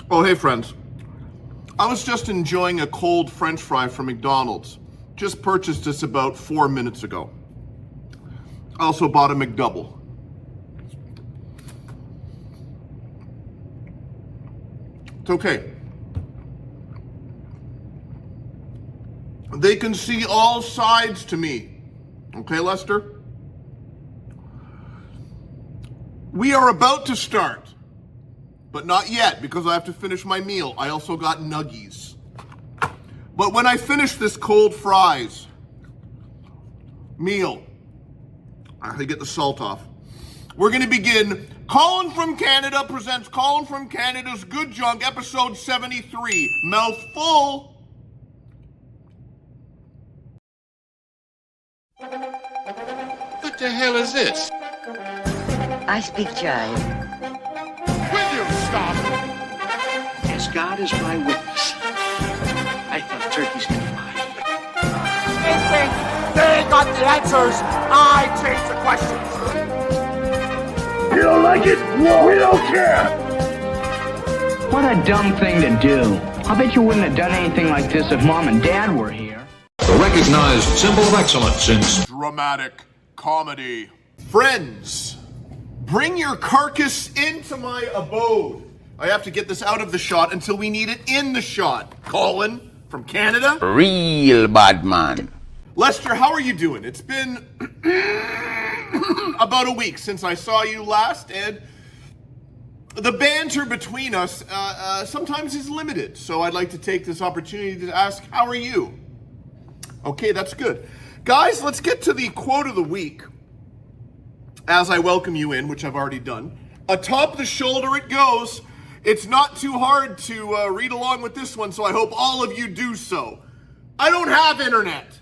Oh, hey friends. I was just enjoying a cold French fry from McDonald's. Just purchased this about 4 minutes ago. I also bought a McDouble. It's okay. They can see all sides to me. Okay, Lester? We are about to start, but not yet because I have to finish my meal. I also got nuggies. But when I finish this cold fries meal, I have to get the salt off. We're going to begin. Colin from Canada presents Colin from Canada's Good Junk, episode 73. Mouthful. What the hell is this? I speak jive. Will you stop? As God is my witness, I thought turkeys could fly. They think they got the answers. I change the questions. You don't like it? We don't care. What a dumb thing to do. I bet you wouldn't have done anything like this if Mom and Dad were here. The recognized symbol of excellence in Dramatic comedy. Friends, bring your carcass into my abode. I have to get this out of the shot until we need it in the shot. Colin from Canada. Real bad man. Lester, how are you doing? It's been about a week since I saw you last, and the banter between us sometimes is limited. So I'd like to take this opportunity to ask, how are you? Okay, that's good. Guys, let's get to the quote of the week as I welcome you in, which I've already done. Atop the shoulder it goes. It's not too hard to read along with this one, so I hope all of you do so. I don't have internet.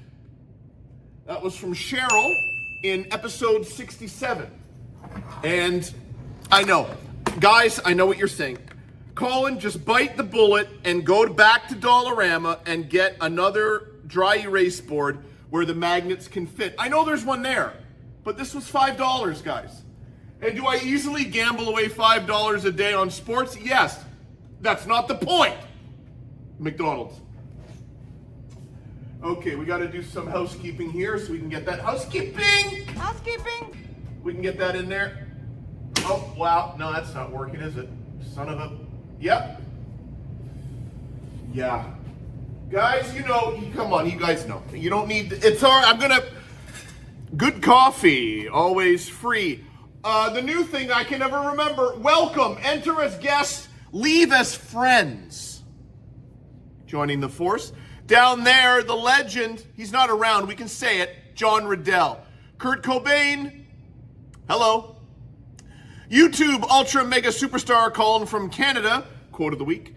That was from Cheryl in episode 67. And I know, guys, I know what you're saying. Colin, just bite the bullet and go back to Dollarama and get another dry erase board where the magnets can fit. I know there's one there, but this was $5, guys. And do I easily gamble away $5 a day on sports? Yes. That's not the point. McDonald's. Okay, we got to do some housekeeping here so we can get that housekeeping. We can get that in there. Oh, wow. No, that's not working, is it? Son of a... Yep. Yeah. Guys, you know, come on, you guys know. You don't need... It's all right. I'm going to... Good coffee, always free. The new thing I can never remember. Welcome, enter as guests, leave as friends. Joining the force. Down there, the legend, he's not around, we can say it, John Riddell. Kurt Cobain, hello. YouTube Ultra Mega Superstar Colin from Canada, quote of the week.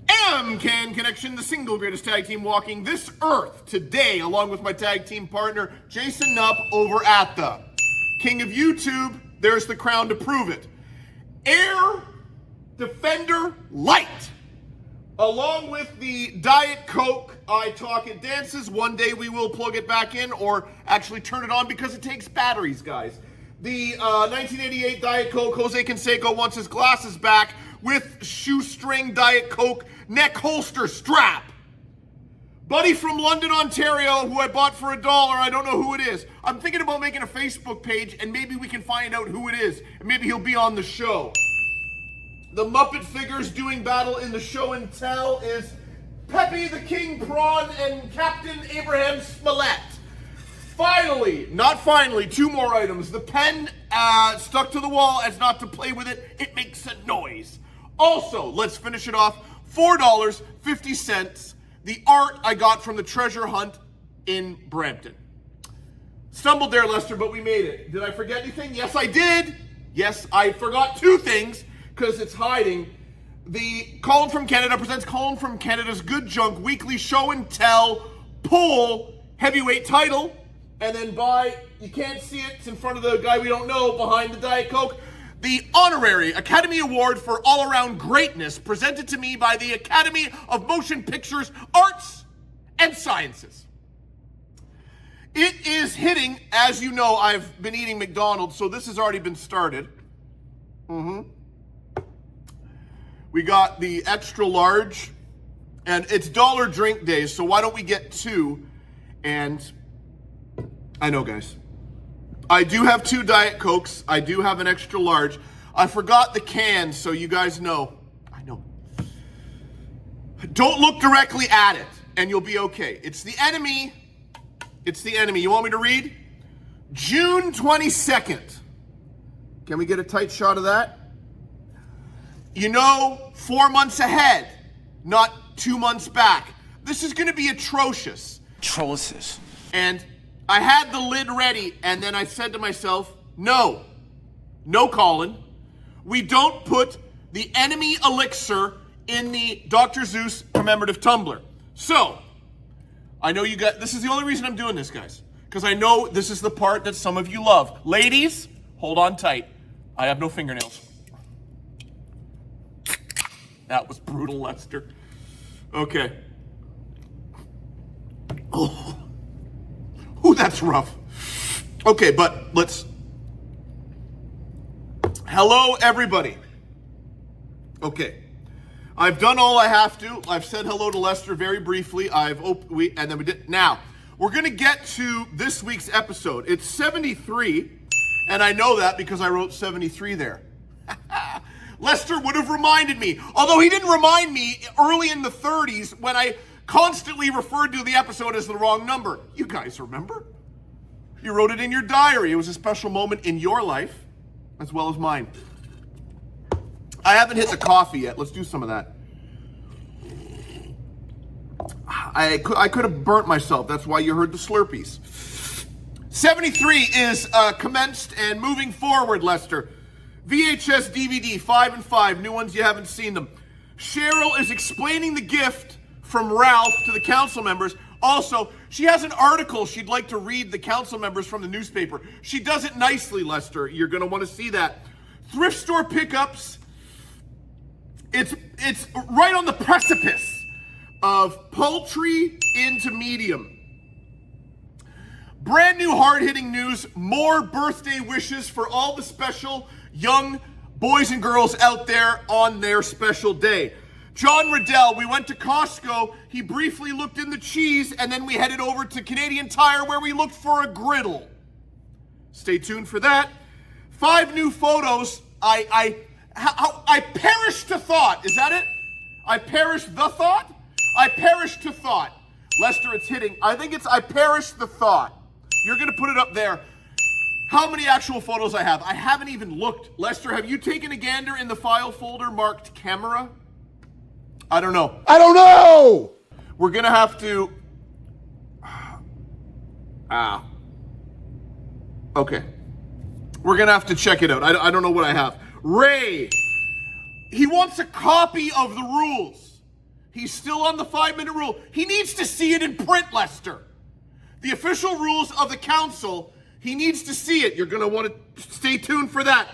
MCAN Connection, the single greatest tag team walking this earth today, along with my tag team partner, Jason Nupp, over at the King of YouTube. There's the crown to prove it. Air Defender Light. Along with the Diet Coke, I Talk It Dances. One day we will plug it back in or actually turn it on because it takes batteries, guys. The 1988 Diet Coke, Jose Canseco wants his glasses back with shoestring Diet Coke neck holster strap. Buddy from London, Ontario, who I bought for $1. I don't know who it is. I'm thinking about making a Facebook page and maybe we can find out who it is. And maybe he'll be on the show. The Muppet figures doing battle in the show and tell is Pepe the King Prawn and Captain Abraham Smollett. Finally, not finally, two more items. The pen stuck to the wall as not to play with it. It makes a noise. Also, let's finish it off. $4.50. The art I got from the treasure hunt in Brampton. Stumbled there, Lester, but we made it. Did I forget anything? Yes, I did. Yes, I forgot two things because it's hiding. The Colin from Canada presents Colin from Canada's Good Junk weekly show and tell pull heavyweight title. And then you can't see it, it's in front of the guy we don't know behind the Diet Coke. The honorary Academy Award for all-around greatness presented to me by the Academy of Motion Pictures, Arts, and Sciences. It is hitting, as you know, I've been eating McDonald's, so this has already been started. We We got the extra large, and it's dollar drink days, so why don't we get 2? And I know, guys, I do have 2 Diet Cokes. I do have an extra large. I forgot the cans, so you guys know. I know. Don't look directly at it, and you'll be okay. It's the enemy. It's the enemy. You want me to read? June 22nd. Can we get a tight shot of that? 4 months ahead, not 2 months back. This is going to be atrocious. Atrocious. And I had the lid ready, and then I said to myself, no, Colin. We don't put the enemy elixir in the Dr. Zeus commemorative tumbler. So, I know you got, this is the only reason I'm doing this, guys, because I know this is the part that some of you love. Ladies, hold on tight. I have no fingernails. That was brutal, Lester. Okay. Oh, that's rough. Okay, but let's... Hello, everybody. Okay. I've done all I have to. I've said hello to Lester very briefly. And then we did. Now, we're going to get to this week's episode. It's 73, and I know that because I wrote 73 there. Lester would have reminded me, although he didn't remind me early in the 30s when I constantly referred to the episode as the wrong number. You guys remember? You wrote it in your diary. It was a special moment in your life as well as mine. I haven't hit the coffee yet. Let's do some of that. I could have burnt myself. That's why you heard the Slurpees. 73 is commenced and moving forward, Lester. VHS DVD, 5 and 5. New ones, you haven't seen them. Cheryl is explaining the gift from Ralph to the council members. Also, she has an article she'd like to read the council members from the newspaper. She does it nicely, Lester. You're going to want to see that. Thrift store pickups. It's right on the precipice of poultry into medium. Brand new hard-hitting news. More birthday wishes for all the special young boys and girls out there on their special day. John Riddell, we went to Costco. He briefly looked in the cheese, and then we headed over to Canadian Tire where we looked for a griddle. Stay tuned for that. 5 new photos. I perished to thought. Is that it? I perished the thought? I perished to thought. Lester, it's hitting. I think it's I perished the thought. You're going to put it up there. How many actual photos I have? I haven't even looked. Lester, have you taken a gander in the file folder marked camera? I don't know. I don't know! We're going to have to... Okay. We're going to have to check it out. I don't know what I have. Ray, he wants a copy of the rules. He's still on the 5-minute rule. He needs to see it in print, Lester. The official rules of the council, he needs to see it. You're going to want to stay tuned for that.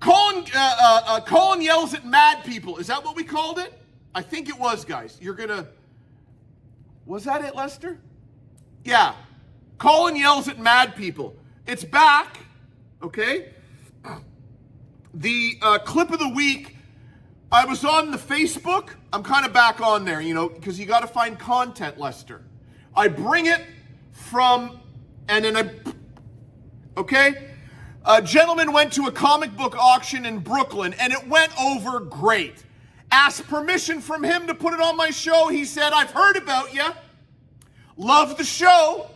Colin yells at mad people. Is that what we called it? I think it was, guys. You're going to... Was that it, Lester? Yeah. Colin yells at mad people. It's back, okay? The clip of the week, I was on the Facebook. I'm kind of back on there, because you got to find content, Lester. I bring it from, and then okay? A gentleman went to a comic book auction in Brooklyn, and it went over great. Asked permission from him to put it on my show. He said, I've heard about you. Love the show.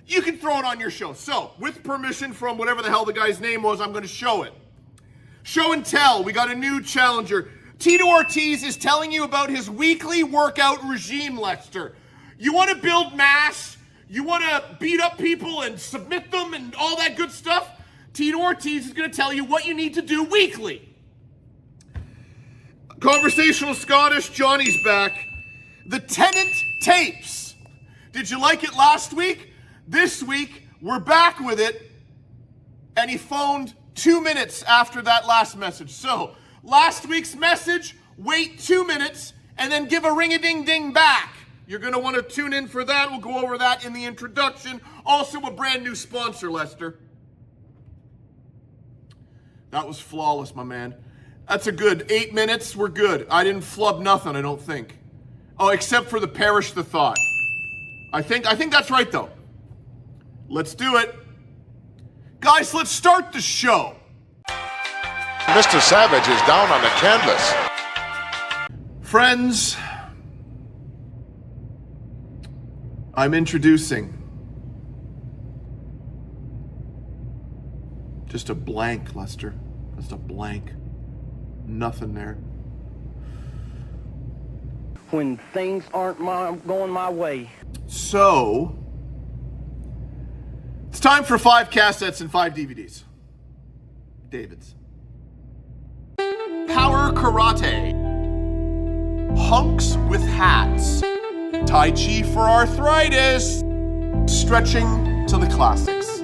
You can throw it on your show. So, with permission from whatever the hell the guy's name was, I'm going to show it. Show and tell. We got a new challenger. Tito Ortiz is telling you about his weekly workout regime, Lester. You want to build mass? You want to beat up people and submit them and all that good stuff? Tito Ortiz is going to tell you what you need to do weekly. Conversational Scottish, Johnny's back. The Tenant tapes. Did you like it last week? This week, we're back with it. And he phoned 2 minutes after that last message. So, last week's message, wait 2 minutes, and then give a ring-a-ding-ding back. You're going to want to tune in for that. We'll go over that in the introduction. Also, a brand new sponsor, Lester. That was flawless, my man. That's a good 8 minutes. We're good. I didn't flub nothing, I don't think. Oh, except for the perish the thought. I think that's right, though. Let's do it. Guys, let's start the show. Mr. Savage is down on the canvas. Friends, I'm introducing just a blank, Lester. Just a blank. Nothing there. When things aren't going my way. So, it's time for 5 cassettes and 5 DVDs. David's. Power Karate. Hunks with Hats. Tai Chi for Arthritis. Stretching to the classics.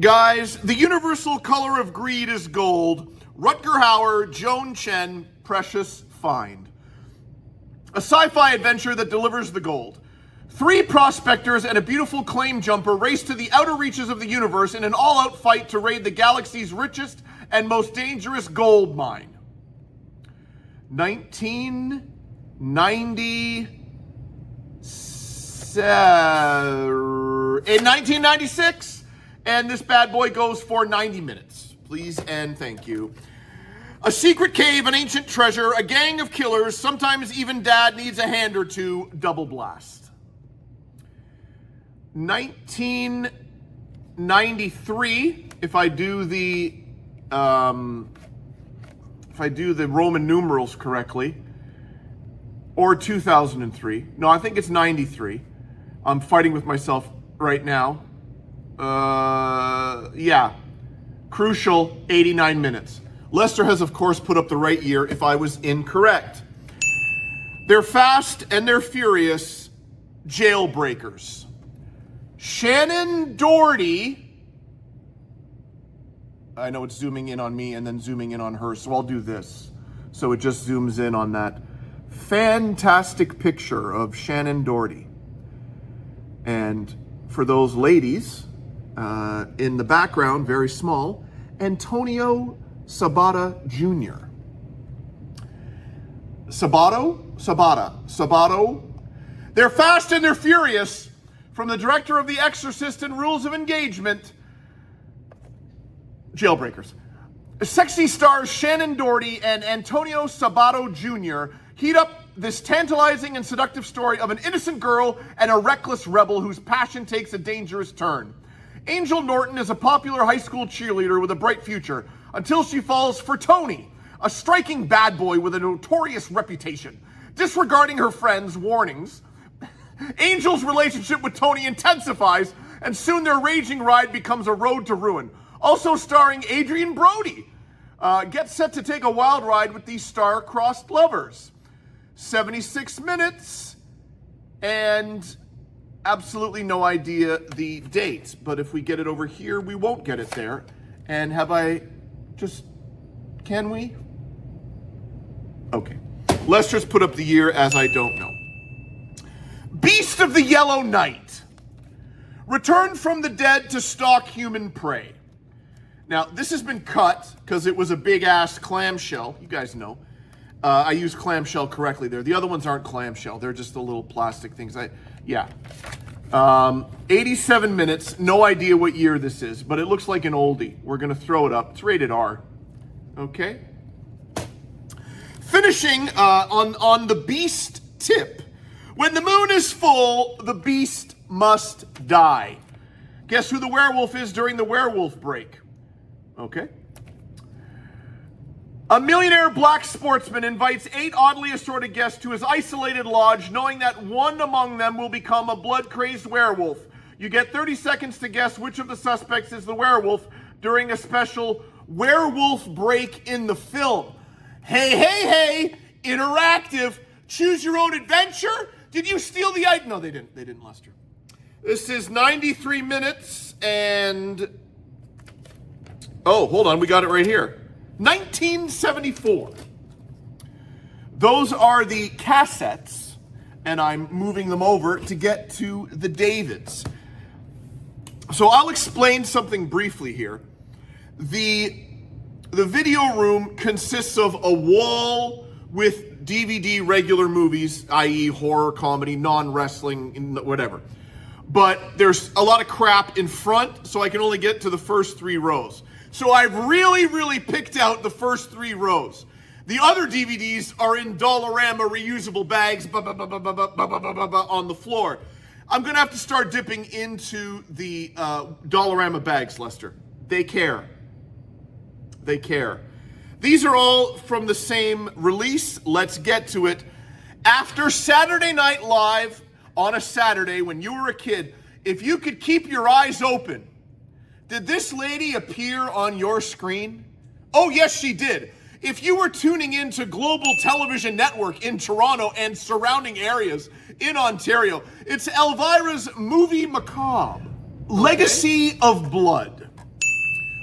Guys, the universal color of greed is gold. Rutger Hauer, Joan Chen, precious find. A sci-fi adventure that delivers the gold. 3 prospectors and a beautiful claim jumper race to the outer reaches of the universe in an all-out fight to raid the galaxy's richest and most dangerous gold mine. 1996, and this bad boy goes for 90 minutes. Please and thank you. A secret cave, an ancient treasure, a gang of killers, sometimes even dad needs a hand or two, double blast. 1993, if I do the Roman numerals correctly, or 2003. No, I think it's 93. I'm fighting with myself right now. Yeah. Crucial 89 minutes. Lester has, of course, put up the right year if I was incorrect. They're fast and they're furious jailbreakers. Shannon Doherty. I know it's zooming in on me and then zooming in on her, so I'll do this. So it just zooms in on that fantastic picture of Shannon Doherty. And for those ladies, in the background, very small, Antonio Sabata Jr. Sabato. They're fast and they're furious. From the director of The Exorcist and Rules of Engagement, jailbreakers. Sexy stars Shannon Doherty and Antonio Sabato Jr. heat up this tantalizing and seductive story of an innocent girl and a reckless rebel whose passion takes a dangerous turn. Angel Norton is a popular high school cheerleader with a bright future until she falls for Tony, a striking bad boy with a notorious reputation. Disregarding her friends' warnings, Angel's relationship with Tony intensifies, and soon their raging ride becomes a road to ruin. Also starring Adrian Brody. Gets set to take a wild ride with these star-crossed lovers. 76 minutes, and absolutely no idea the date. But if we get it over here, we won't get it there. And can we? Okay. Lester's put up the year as I don't know. Beast of the Yellow Night. Returned from the dead to stalk human prey. Now, this has been cut because it was a big-ass clamshell. You guys know. I used clamshell correctly there. The other ones aren't clamshell. They're just the little plastic things. 87 minutes. No idea what year this is, but it looks like an oldie. We're going to throw it up. It's rated R. Okay? Finishing on the beast tip. When the moon is full, the beast must die. Guess who the werewolf is during the werewolf break? Okay. A millionaire black sportsman invites 8 oddly assorted guests to his isolated lodge, knowing that one among them will become a blood-crazed werewolf. You get 30 seconds to guess which of the suspects is the werewolf during a special werewolf break in the film. Hey, interactive. Choose your own adventure. Did you steal the item? No, they didn't, Lester. This is 93 minutes and... Oh, hold on, we got it right here. 1974. Those are the cassettes, and I'm moving them over to get to the Davids. So I'll explain something briefly here. The The video room consists of a wall with DVD regular movies, i.e. horror, comedy, non-wrestling, whatever. But there's a lot of crap in front, so I can only get to the first 3 rows. So I've really picked out the first 3 rows. The other DVDs are in Dollarama reusable bags on the floor. I'm going to have to start dipping into the Dollarama bags, Lester. They care. They care. These are all from the same release. Let's get to it. After Saturday Night Live on a Saturday when you were a kid, if you could keep your eyes open, did this lady appear on your screen? Oh, yes, she did. If you were tuning into Global Television Network in Toronto and surrounding areas in Ontario, it's Elvira's Movie Macabre, Legacy of Blood.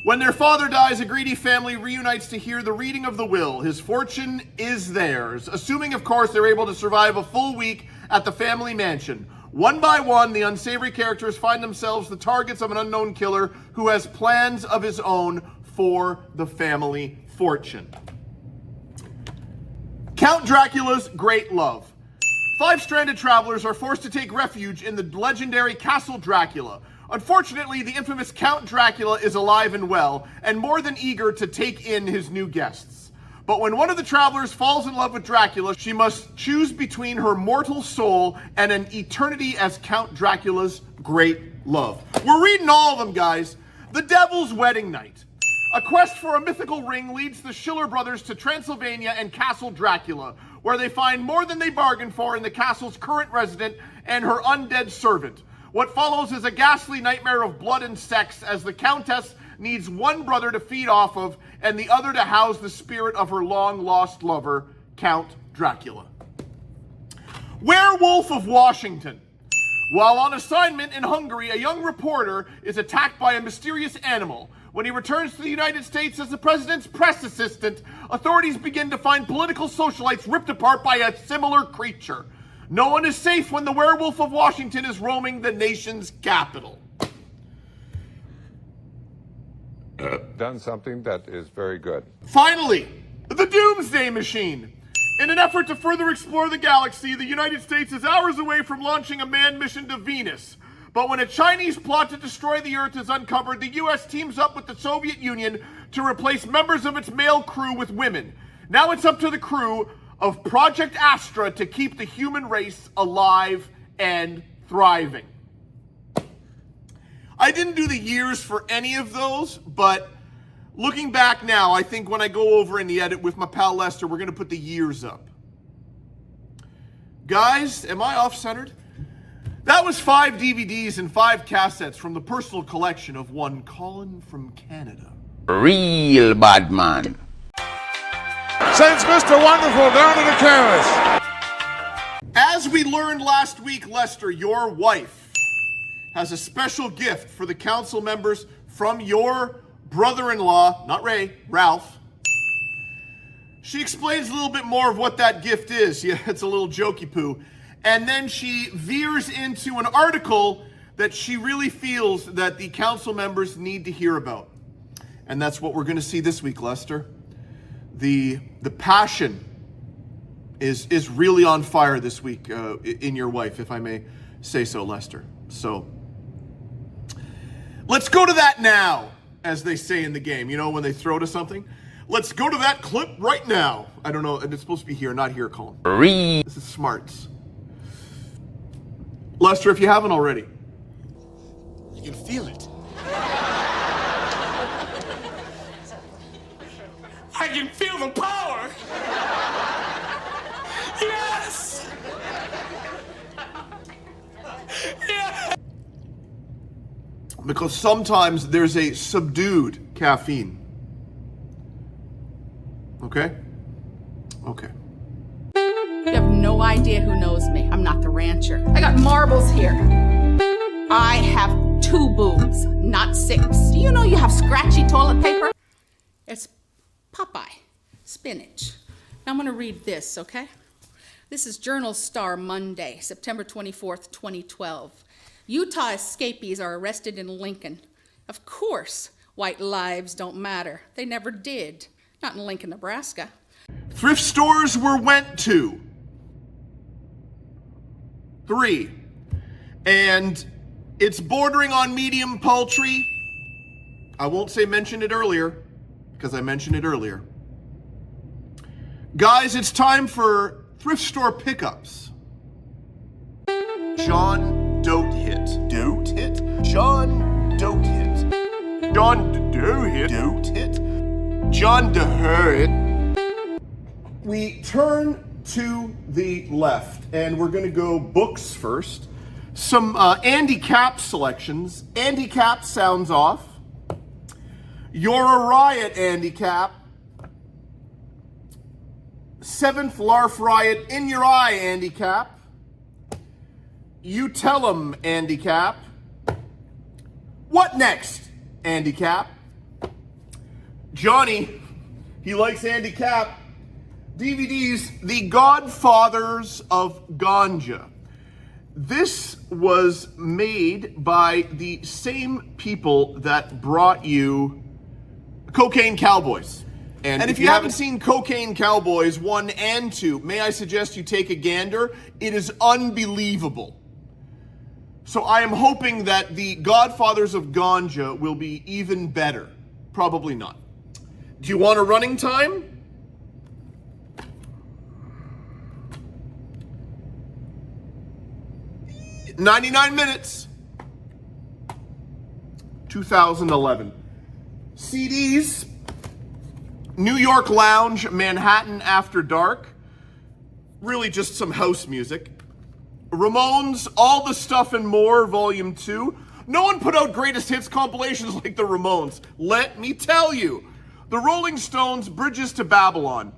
When their father dies, a greedy family reunites to hear the reading of the will. His fortune is theirs, assuming, of course, they're able to survive a full week at the family mansion. One by one, the unsavory characters find themselves the targets of an unknown killer who has plans of his own for the family fortune. Count Dracula's Great Love. 5 stranded travelers are forced to take refuge in the legendary Castle Dracula. Unfortunately, the infamous Count Dracula is alive and well, and more than eager to take in his new guests. But when one of the travelers falls in love with Dracula, she must choose between her mortal soul and an eternity as Count Dracula's great love. We're reading all of them, guys. The Devil's Wedding Night. A quest for a mythical ring leads the Schiller brothers to Transylvania and Castle Dracula, where they find more than they bargained for in the castle's current resident and her undead servant. What follows is a ghastly nightmare of blood and sex as the Countess needs one brother to feed off of and the other to house the spirit of her long-lost lover, Count Dracula. Werewolf of Washington. While on assignment in Hungary, a young reporter is attacked by a mysterious animal. When he returns to the United States as the president's press assistant, authorities begin to find political socialites ripped apart by a similar creature. No one is safe when the Werewolf of Washington is roaming the nation's capital. Done something that is very good. Finally, the Doomsday Machine. In an effort to further explore the galaxy, the United States is hours away from launching a manned mission to Venus. But when a Chinese plot to destroy the Earth is uncovered, the U.S. teams up with the Soviet Union to replace members of its male crew with women. Now it's up to the crew of Project Astra to keep the human race alive and thriving. I didn't do the years for any of those, but looking back now, I think when I go over in the edit with my pal Lester, we're going to put the years up. Guys, am I off-centered? That was 5 DVDs and 5 cassettes from the personal collection of one Colin from Canada. Real bad man. Sends Mr. Wonderful down to the canvas. As we learned last week, Lester, your wife has a special gift for the council members from your brother-in-law, not Ray, Ralph. She explains a little bit more of what that gift is. Yeah, it's a little jokey poo. And then she veers into an article that she really feels that the council members need to hear about. And that's what we're going to see this week, Lester. The passion is really on fire this week in your wife, if I may say so, Lester. So let's go to that now, as they say in the game. You know, when they throw to something. Let's go to that clip right now. I don't know, and it's supposed to be here, not here, Colin. This is smarts. Lester, if you haven't already. You can feel it. I can feel the power. Yes. Yeah. Because sometimes there's a subdued caffeine. Okay? Okay. You have no idea who knows me. I'm not the rancher. I got marbles here. I have 2 boobs, not 6. Do you know you have scratchy toilet paper? It's Popeye, spinach. Now I'm going to read this, okay? This is Journal Star Monday, September 24th, 2012. Utah escapees are arrested in Lincoln. Of course, White lives don't matter. They never did. Not in Lincoln, Nebraska. Thrift stores were went to. 3. And it's bordering on medium poultry. I won't say mention it earlier, because I mentioned it earlier. Guys, it's time for thrift store pickups. John Dote Hit. Dote Hit? John Dote Hit. John Doe Hit. Dote Hit. John DeHer Hit. We turn to the left, and we're going to go books first. Some Andy Capp selections. Andy Capp sounds off. You're a Riot, Andy Capp. 7th LARF Riot in your eye, Andy Capp. You tell him, Andy Capp. What next, Andy Capp? Johnny, he likes Andy Capp. DVDs, The Godfathers of Ganja. This was made by the same people that brought you Cocaine Cowboys. And if you haven't seen Cocaine Cowboys 1 and 2, may I suggest you take a gander? It is unbelievable. So I am hoping that The Godfathers of Ganja will be even better. Probably not. Do you want a running time? $99 minutes. 2011. CDs. New York Lounge, Manhattan After Dark. Really just some house music. Ramones, All the Stuff and More, Volume 2. No one put out greatest hits compilations like the Ramones. Let me tell you. The Rolling Stones, Bridges to Babylon.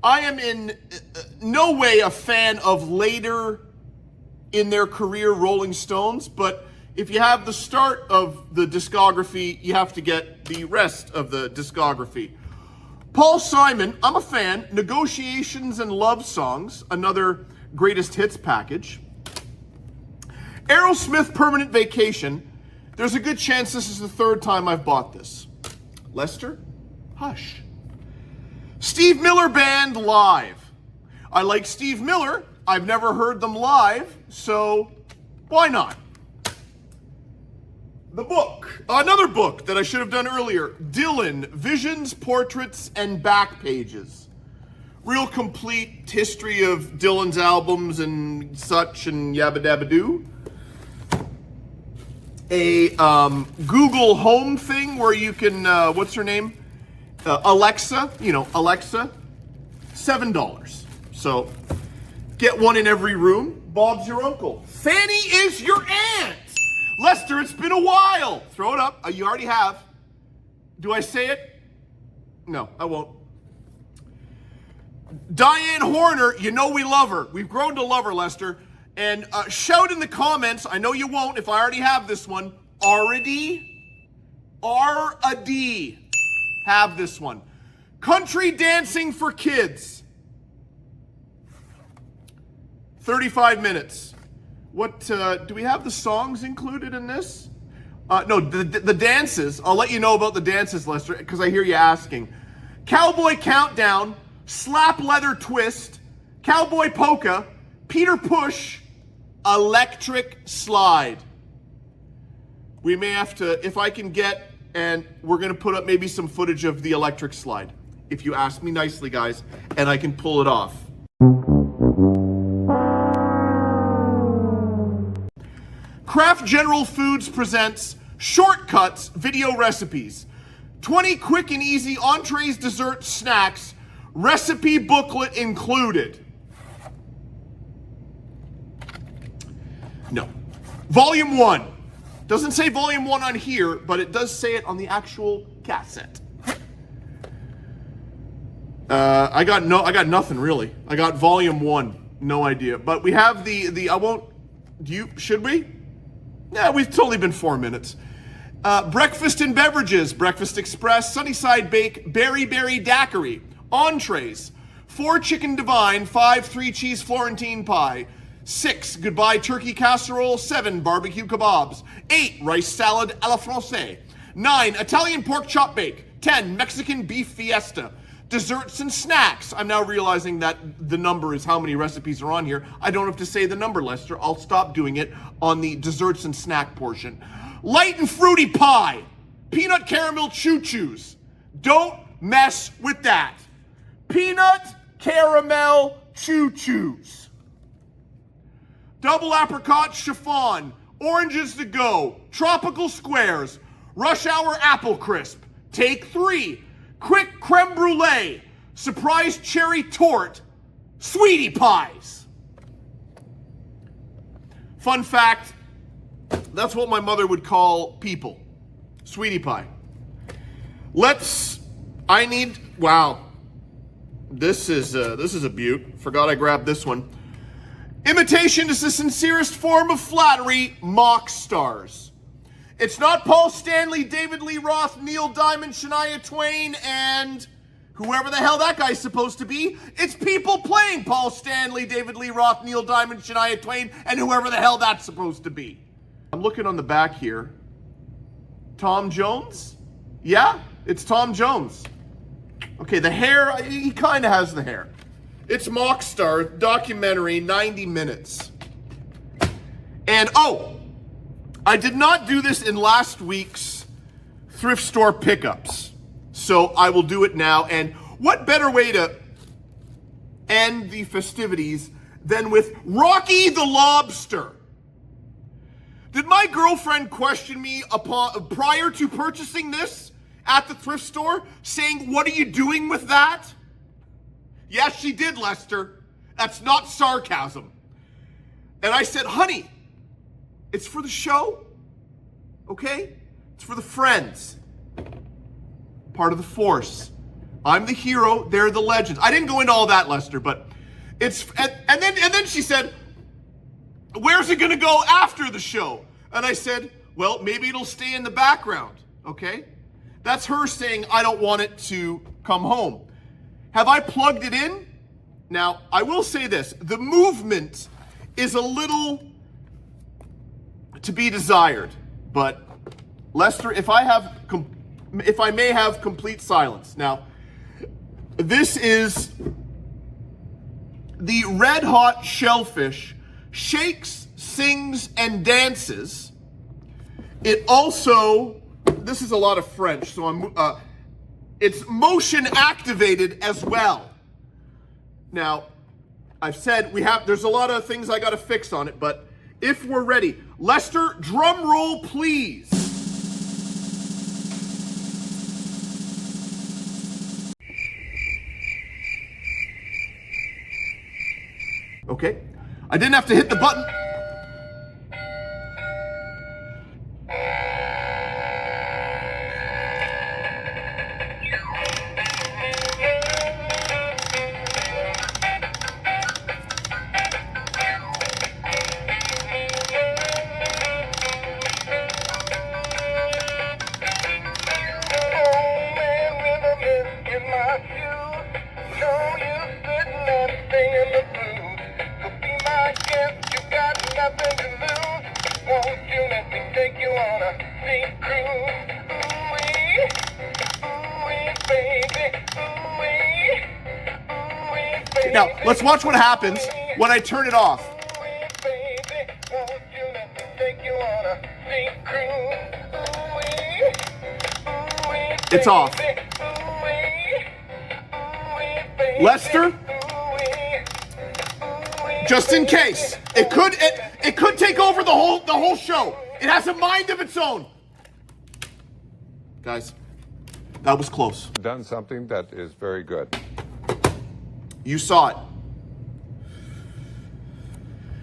I am in no way a fan of later in their career Rolling Stones, but if you have the start of the discography, you have to get the rest of the discography. Paul Simon, I'm a fan. Negotiations and Love Songs, another greatest hits package. Aerosmith, Permanent Vacation. There's a good chance this is the 3rd time I've bought this. Lester, Hush. Steve Miller Band live. I like Steve Miller. I've never heard them live, so why not? The book, another book that I should have done earlier, Dylan, Visions, Portraits, and Back Pages. Real complete history of Dylan's albums and such and yabba dabba doo. A Google Home thing where you can, what's her name? Alexa, Alexa, $7. So get one in every room. Bob's your uncle. Fanny is your aunt. Lester, it's been a while. Throw it up. You already have. Do I say it? No, I won't. Diane Horner, you know we love her. We've grown to love her, Lester. And shout in the comments, I know you won't if I already have this one. R-A-D? R-A-D. Have this one. Country Dancing for Kids. 35 minutes. What, do we have the songs included in this? No, the dances. I'll let you know about the dances, Lester, because I hear you asking. Cowboy Countdown, Slap Leather Twist, Cowboy Polka, Peter Push, Electric Slide. We may have to, if I can get, and we're going to put up maybe some footage of the Electric Slide, if you ask me nicely, guys, and I can pull it off. Kraft General Foods presents Shortcuts Video Recipes. 20 quick and easy entrees, desserts, snacks, recipe booklet included. No. Volume 1. Doesn't say Volume 1 on here, but it does say it on the actual cassette. I got nothing really. I got Volume 1. No idea. But we have the I won't, should we? Yeah, we've totally been 4 minutes. Breakfast and beverages, Breakfast Express, Sunnyside Bake, Berry Daiquiri, entrees, 4 chicken divine, 5 3-cheese Florentine pie, 6 goodbye turkey casserole, 7 barbecue kebabs, 8 rice salad à la française, 9, Italian pork chop bake. 10, Mexican beef fiesta. Desserts and snacks. I'm now realizing that the number is how many recipes are on here. I don't have to say the number, Lester. I'll stop doing it on the desserts and snack portion. Light and fruity pie. Peanut caramel choo-choos. Don't mess with that. Peanut caramel choo-choos. Double apricot chiffon. Oranges to go. Tropical squares. Rush hour apple crisp. Take 3. Quick creme brulee. Surprise cherry tort. Sweetie pies. Fun fact, that's what my mother would call people. Sweetie pie. Wow. This is a beaut. Forgot I grabbed this one. Imitation is the sincerest form of flattery. Mock stars. It's not Paul Stanley, David Lee Roth, Neil Diamond, Shania Twain, and whoever the hell that guy's supposed to be. It's people playing Paul Stanley, David Lee Roth, Neil Diamond, Shania Twain, and whoever the hell that's supposed to be. I'm looking on the back here. Tom Jones? Yeah, it's Tom Jones. Okay, the hair, he kind of has the hair. It's Mock Star, documentary, 90 minutes. And, I did not do this in last week's thrift store pickups, so I will do it now. And what better way to end the festivities than with Rocky the Lobster? Did my girlfriend question me prior to purchasing this at the thrift store, saying, "What are you doing with that?" Yes, she did, Lester. That's not sarcasm. And I said, "Honey, it's for the show, okay? It's for the friends. Part of the force. I'm the hero, they're the legends." I didn't go into all that, Lester, but it's, and then she said, "Where's it gonna go after the show?" And I said, "Well, maybe it'll stay in the background, okay?" That's her saying, "I don't want it to come home." Have I plugged it in? Now, I will say this, the movement is a little to be desired, but Lester, if I may have complete silence. Now, this is the Red Hot Shellfish shakes, sings, and dances. It also, this is a lot of French, so it's motion activated as well. Now, I've said there's a lot of things I gotta fix on it, but if we're ready, Lester, drum roll, please. Okay, I didn't have to hit the button. Now, let's watch what happens when I turn it off. It's off. Lester, just in case, it could take over the whole show. It has a mind of its own. Guys, that was close. Done something that is very good. You saw it.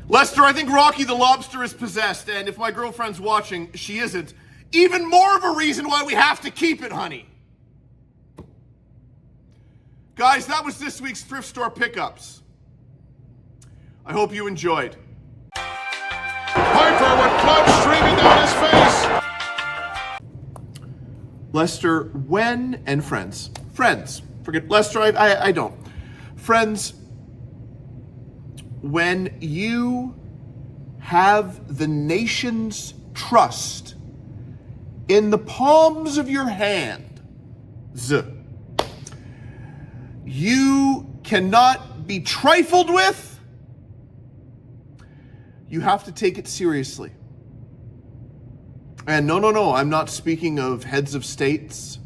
Lester, I think Rocky the Lobster is possessed, and if my girlfriend's watching, she isn't. Even more of a reason why we have to keep it, honey. Guys, that was this week's thrift store pickups. I hope you enjoyed. Piper with blood streaming down his face. Lester, when, and friends. Friends. Forget Lester, I don't. Friends, when you have the nation's trust in the palms of your hands. You cannot be trifled with. You have to take it seriously. And no, I'm not speaking of heads of states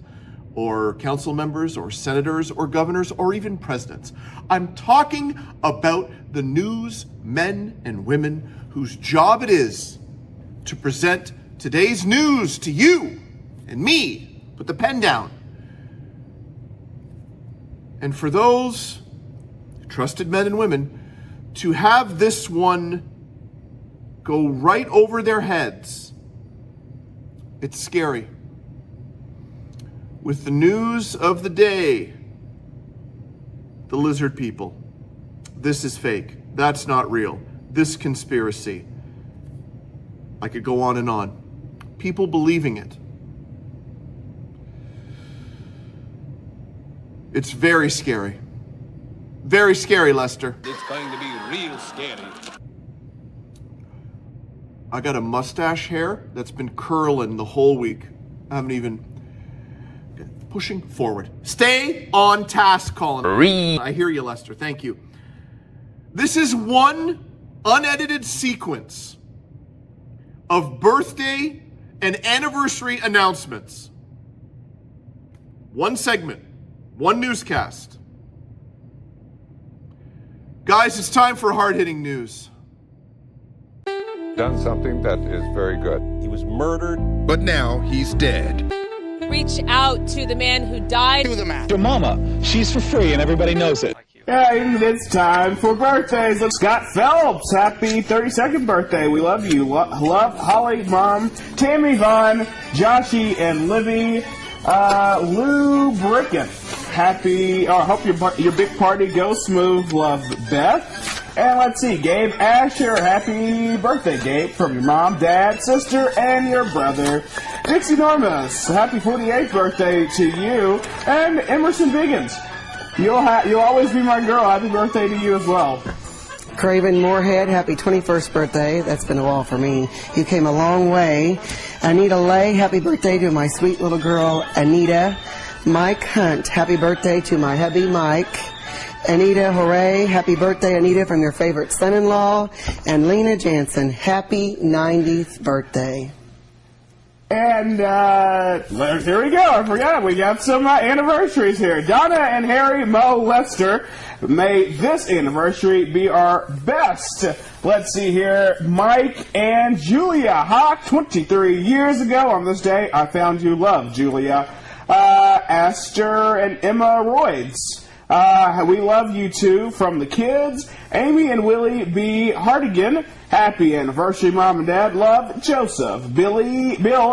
or council members or senators or governors or even presidents. I'm talking about the news men and women whose job it is to present today's news to you and me. Put the pen down. And for those trusted men and women to have this one go right over their heads, it's scary. With the news of the day, the lizard people, this is fake, that's not real, this conspiracy. I could go on and on. People believing it. It's very scary. Very scary, Lester. It's going to be real scary. I got a mustache hair that's been curling the whole week. I haven't even... Pushing forward. Stay on task, Colin. I hear you, Lester. Thank you. This is one unedited sequence of birthday and anniversary announcements. One segment, one newscast. Guys, it's time for hard-hitting news. Done something that is very good. He was murdered, but now he's dead. Reach out to the man who died. Do the math. Your mama, she's for free and everybody knows it. And it's time for birthdays. Let's Scott Phelps. Happy 32nd birthday. We love you. Love Holly, Mom, Tammy, Vaughn, Joshy, and Libby. Lou Bricken. Happy, I hope your big party goes smooth. Love, Beth. And let's see, Gabe Asher. Happy birthday, Gabe, from your mom, dad, sister, and your brother. Dixie Normus. Happy 48th birthday to you. And Emerson Biggins. You'll always be my girl. Happy birthday to you as well. Craven Moorhead, happy 21st birthday. That's been a while for me. You came a long way. Anita Lay, happy birthday to my sweet little girl, Anita. Mike Hunt, happy birthday to my hubby, Mike. Anita, hooray, happy birthday, Anita, from your favorite son-in-law. And Lena Jansen, happy 90th birthday. And here we go. I forgot. We got some anniversaries here. Donna and Harry Mo Lester, may this anniversary be our best. Let's see here. Mike and Julia Hawk, 23 years ago on this day, I found you. Love, Julia. Esther and Emma Royds. We love you too. From the kids, Amy and Willie B. Hartigan. Happy anniversary, Mom and Dad. Love, Joseph. Bill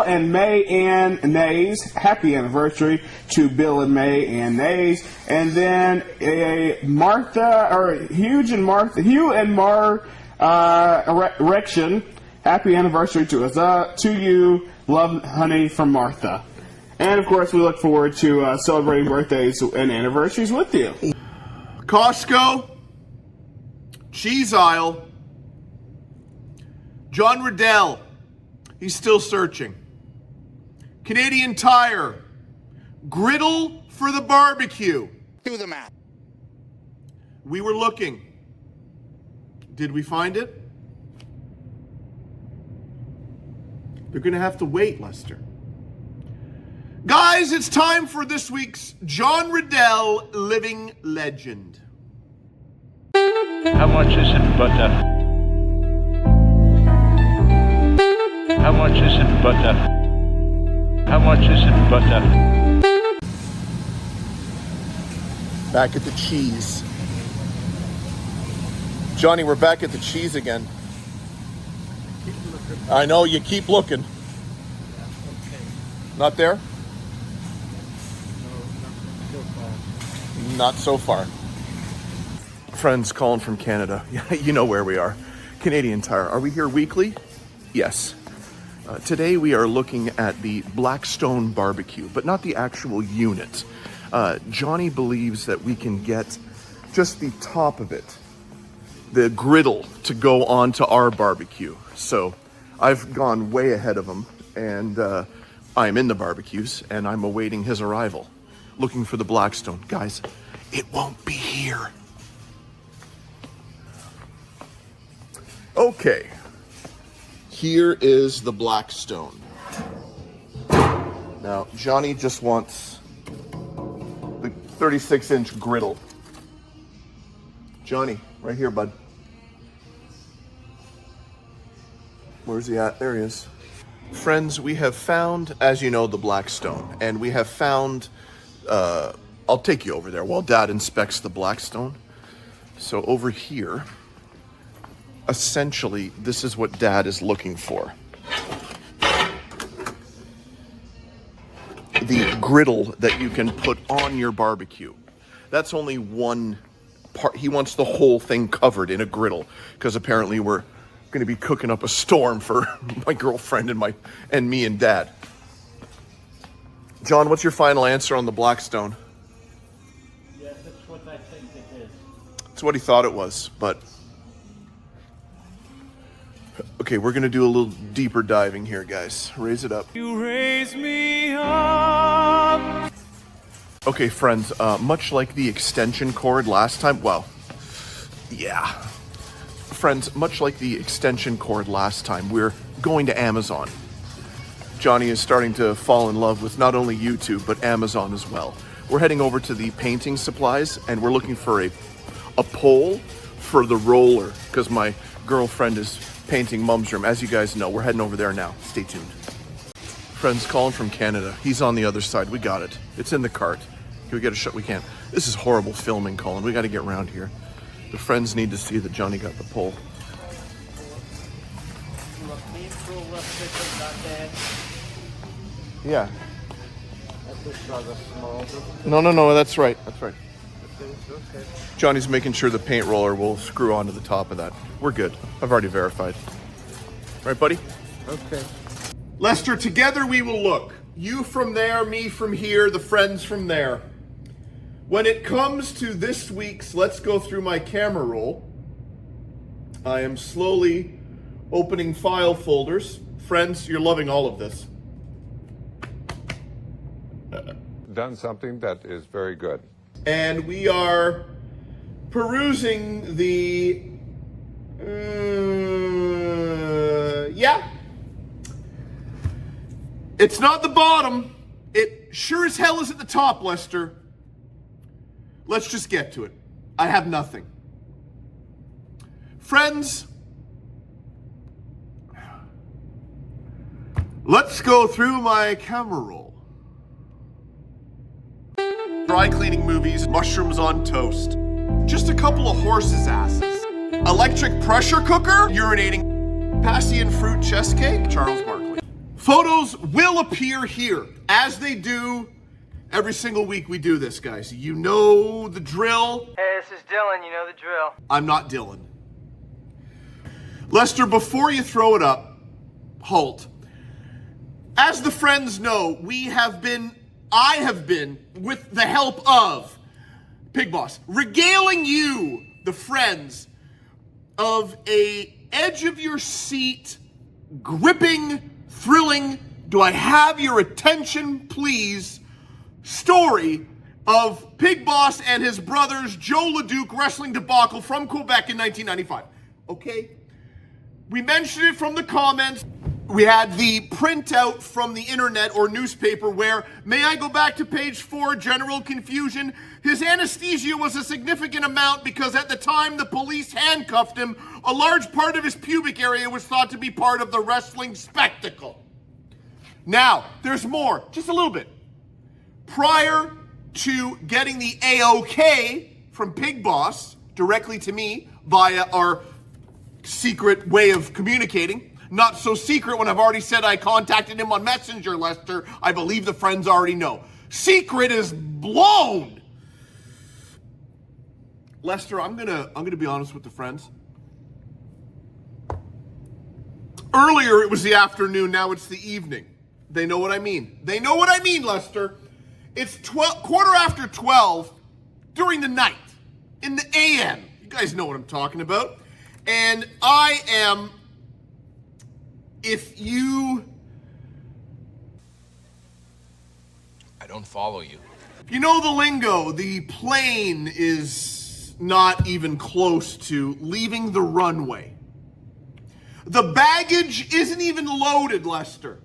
and May Ann Nays. Happy anniversary to Bill and May Ann Nays. And then Hugh and Mar Erection. Happy anniversary to you. Love, honey, from Martha. And, of course, we look forward to celebrating birthdays and anniversaries with you. Costco, cheese aisle, John Riddell, he's still searching. Canadian Tire, griddle for the barbecue. Do the math. We were looking. Did we find it? They're going to have to wait, Lester. Guys, it's time for this week's John Riddell Living Legend. How much is it butter? How much is it butter? How much is it butter? Back at the cheese. Johnny, we're back at the cheese again. I know, you keep looking. Not there? Not so far. Friends, Colin from Canada. You know where we are. Canadian Tire. Are we here weekly? Yes. Today we are looking at the Blackstone barbecue, but not the actual unit. Johnny believes that we can get just the top of it, the griddle, to go onto our barbecue. So I've gone way ahead of him, and I am in the barbecues, and I'm awaiting his arrival. Looking for the Blackstone. Guys, it won't be here. Okay. Here is the Blackstone. Now, Johnny just wants the 36-inch griddle. Johnny, right here, bud. Where's he at? There he is. Friends, we have found, as you know, the Blackstone. And we have found, I'll take you over there while Dad inspects the Blackstone. So over here, essentially, this is what Dad is looking for. The griddle that you can put on your barbecue. That's only one part. He wants the whole thing covered in a griddle because apparently we're going to be cooking up a storm for my girlfriend and me and Dad. John, what's your final answer on the Blackstone? Yes, that's what I think it is. It's what he thought it was, but okay, we're going to do a little deeper diving here, guys. Raise it up. You raise me up. Okay, friends, much like the extension cord last time, well, yeah. Friends, much like the extension cord last time, we're going to Amazon. Johnny is starting to fall in love with not only YouTube, but Amazon as well. We're heading over to the painting supplies, and we're looking for a pole for the roller, because my girlfriend is painting Mom's room. As you guys know, we're heading over there now. Stay tuned. Friends, Colin from Canada. He's on the other side. We got it. It's in the cart. Can we get a shot? We can't. This is horrible filming, Colin. We got to get around here. The friends need to see that Johnny got the pole. Yeah. No, that's right. That's right. Johnny's making sure the paint roller will screw onto the top of that. We're good. I've already verified. Right, buddy? Okay. Lester, together we will look. You from there, me from here, the friends from there. When it comes to this week's Let's Go Through My Camera Roll, I am slowly opening file folders. Friends, you're loving all of this. Done something that is very good. And we are perusing the... yeah. It's not the bottom. It sure as hell is at the top, Lester. Let's just get to it. I have nothing. Friends, let's go through my camera roll. Dry cleaning movies, mushrooms on toast. Just a couple of horses' asses. Electric pressure cooker, urinating, passion fruit chest cake, Charles Barkley. Photos will appear here, as they do every single week we do this, guys. You know the drill. Hey, this is Dylan. You know the drill. I'm not Dylan. Lester, before you throw it up, halt. As the friends know, I have been, with the help of Pig Boss, regaling you, the friends, of a edge of your seat, gripping, thrilling, do I have your attention, please, story of Pig Boss and his brothers Joe LeDuc wrestling debacle from Quebec in 1995. Okay? We mentioned it from the comments. We had the printout from the internet or newspaper where, may I go back to page 4, general confusion. His anesthesia was a significant amount because at the time the police handcuffed him, a large part of his pubic area was thought to be part of the wrestling spectacle. Now, there's more, just a little bit. Prior to getting the A-OK from Pig Boss directly to me via our secret way of communicating, not so secret when I've already said I contacted him on Messenger, Lester. I believe the friends already know. Secret is blown. Lester, I'm gonna be honest with the friends. Earlier it was the afternoon, now it's the evening. They know what I mean. They know what I mean, Lester. It's 12:15 during the night, in the AM. You guys know what I'm talking about. And I am, if you don't follow you. You know the lingo. The plane is not even close to leaving the runway. The baggage isn't even loaded, Lester.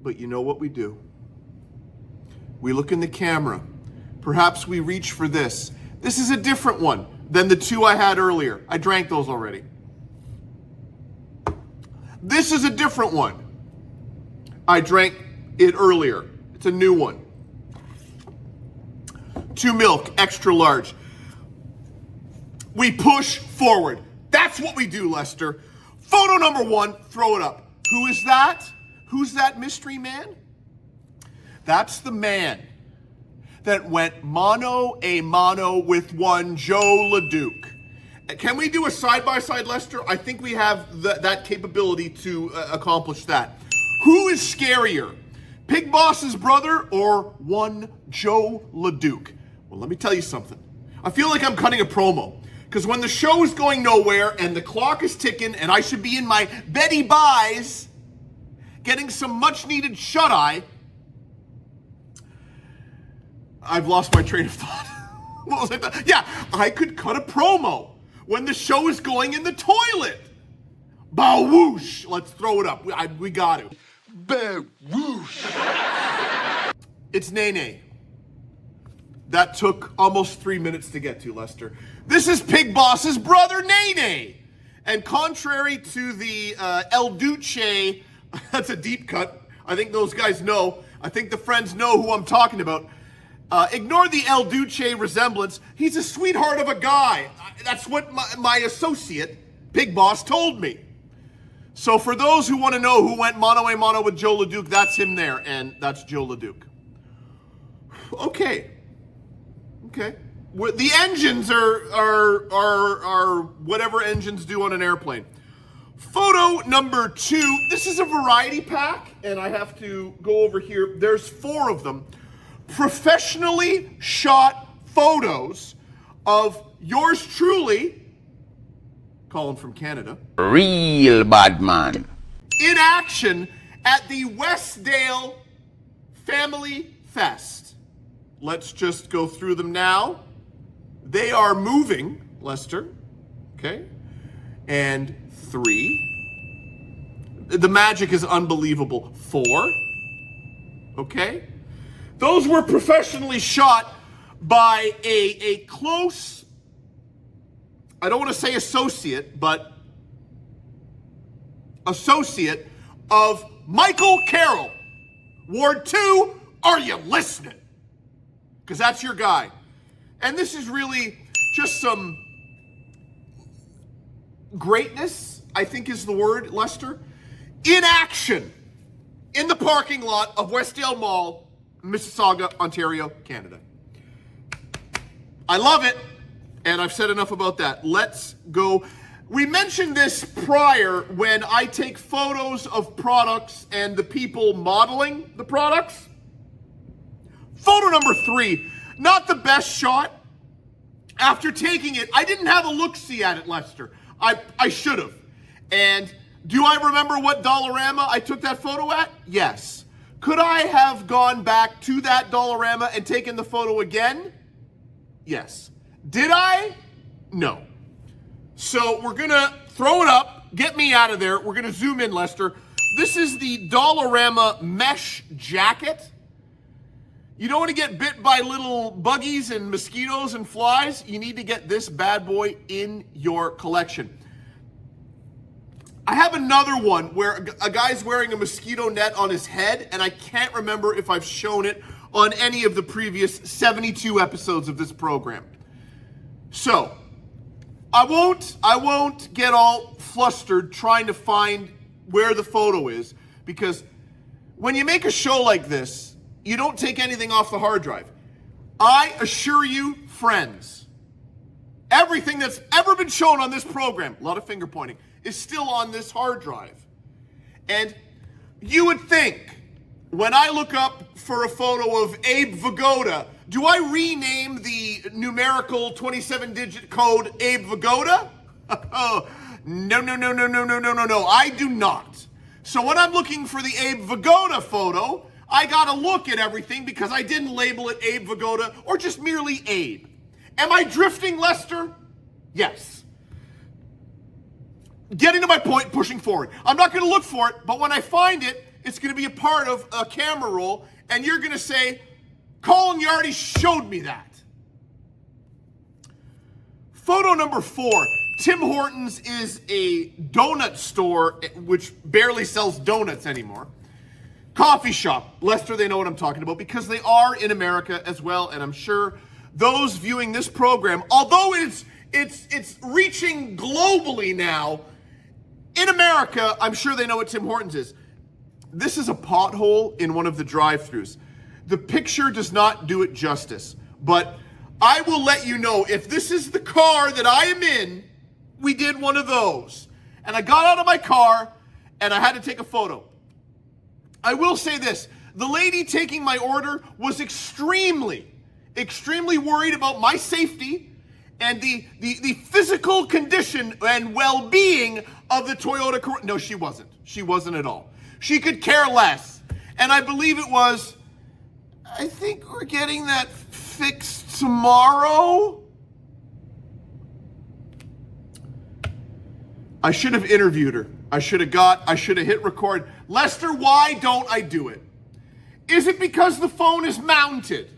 But you know what we do? We look in the camera. Perhaps we reach for this. This is a different one than the two I had earlier. I drank those already. This is a different one. I drank it earlier. It's a new one. 2 milk, extra large. We push forward. That's what we do, Lester. Photo number 1, throw it up. Who is that? Who's that mystery man? That's the man that went mano a mano with one Joe LeDuc. Can we do a side-by-side, Lester? I think we have that capability to accomplish that. Who is scarier? Pig Boss's brother or one Joe LeDuc? Well, let me tell you something. I feel like I'm cutting a promo. Because when the show is going nowhere and the clock is ticking and I should be in my Betty Buys getting some much-needed shut-eye, I've lost my train of thought. What was I? Yeah, I could cut a promo when the show is going in the toilet. Bow whoosh. Let's throw it up. We got to. Bow whoosh. It's Nene. That took almost 3 minutes to get to, Lester. This is Pig Boss's brother, Nene. And contrary to the El Duce, that's a deep cut. I think those guys know. I think the friends know who I'm talking about. Ignore the El Duce resemblance. He's a sweetheart of a guy. That's what my associate, Pig Boss, told me. So for those who want to know who went mano a mano with Joe LeDuc, that's him there, and that's Joe LeDuc. Okay. The engines are whatever engines do on an airplane. Photo number 2. This is a variety pack, and I have to go over here. There's 4 of them. Professionally shot photos of yours truly, Colin from Canada, real bad man, in action at the Westdale Family Fest. Let's just go through them now. They are moving, Lester. Okay. And 3. The magic is unbelievable. 4. Okay. Those were professionally shot by a close, I don't want to say associate, but associate of Michael Carroll. Ward 2, are you listening? Because that's your guy. And this is really just some greatness, I think is the word, Lester. In action in the parking lot of Westdale Mall, Mississauga, Ontario, Canada. I love it, and I've said enough about that. Let's go. We mentioned this prior when I take photos of products and the people modeling the products. Photo number 3, not the best shot. After taking it, I didn't have a look-see at it, Lester. I should have. And do I remember what Dollarama I took that photo at? Yes. Could I have gone back to that Dollarama and taken the photo again? Yes. Did I? No. So we're going to throw it up. Get me out of there. We're going to zoom in, Lester. This is the Dollarama mesh jacket. You don't want to get bit by little buggies and mosquitoes and flies. You need to get this bad boy in your collection. I have another one where a guy's wearing a mosquito net on his head, and I can't remember if I've shown it on any of the previous 72 episodes of this program. So, I won't get all flustered trying to find where the photo is, because when you make a show like this, you don't take anything off the hard drive. I assure you, friends, everything that's ever been shown on this program, a lot of finger pointing, is still on this hard drive. And you would think, when I look up for a photo of Abe Vigoda, do I rename the numerical 27-digit code Abe Vigoda? Oh, no, I do not. So when I'm looking for the Abe Vigoda photo, I got to look at everything because I didn't label it Abe Vigoda or just merely Abe. Am I drifting, Lester? Yes. Getting to my point, pushing forward. I'm not going to look for it, but when I find it, it's going to be a part of a camera roll, and you're going to say, Colin, you already showed me that. Photo number 4. Tim Hortons is a donut store which barely sells donuts anymore. Coffee shop. Lester, they know what I'm talking about because they are in America as well, and I'm sure those viewing this program, although it's reaching globally now, in America, I'm sure they know what Tim Hortons is. This is a pothole in one of the drive-thrus. The picture does not do it justice, but I will let you know if this is the car that I am in, we did one of those. And I got out of my car and I had to take a photo. I will say this, the lady taking my order was extremely worried about my safety and the physical condition and well-being of the Toyota Corolla. No, she wasn't. She wasn't at all. She could care less. And I believe it was, I think we're getting that fixed tomorrow. I should have interviewed her. I should have hit record. Lester, why don't I do it? Is it because the phone is mounted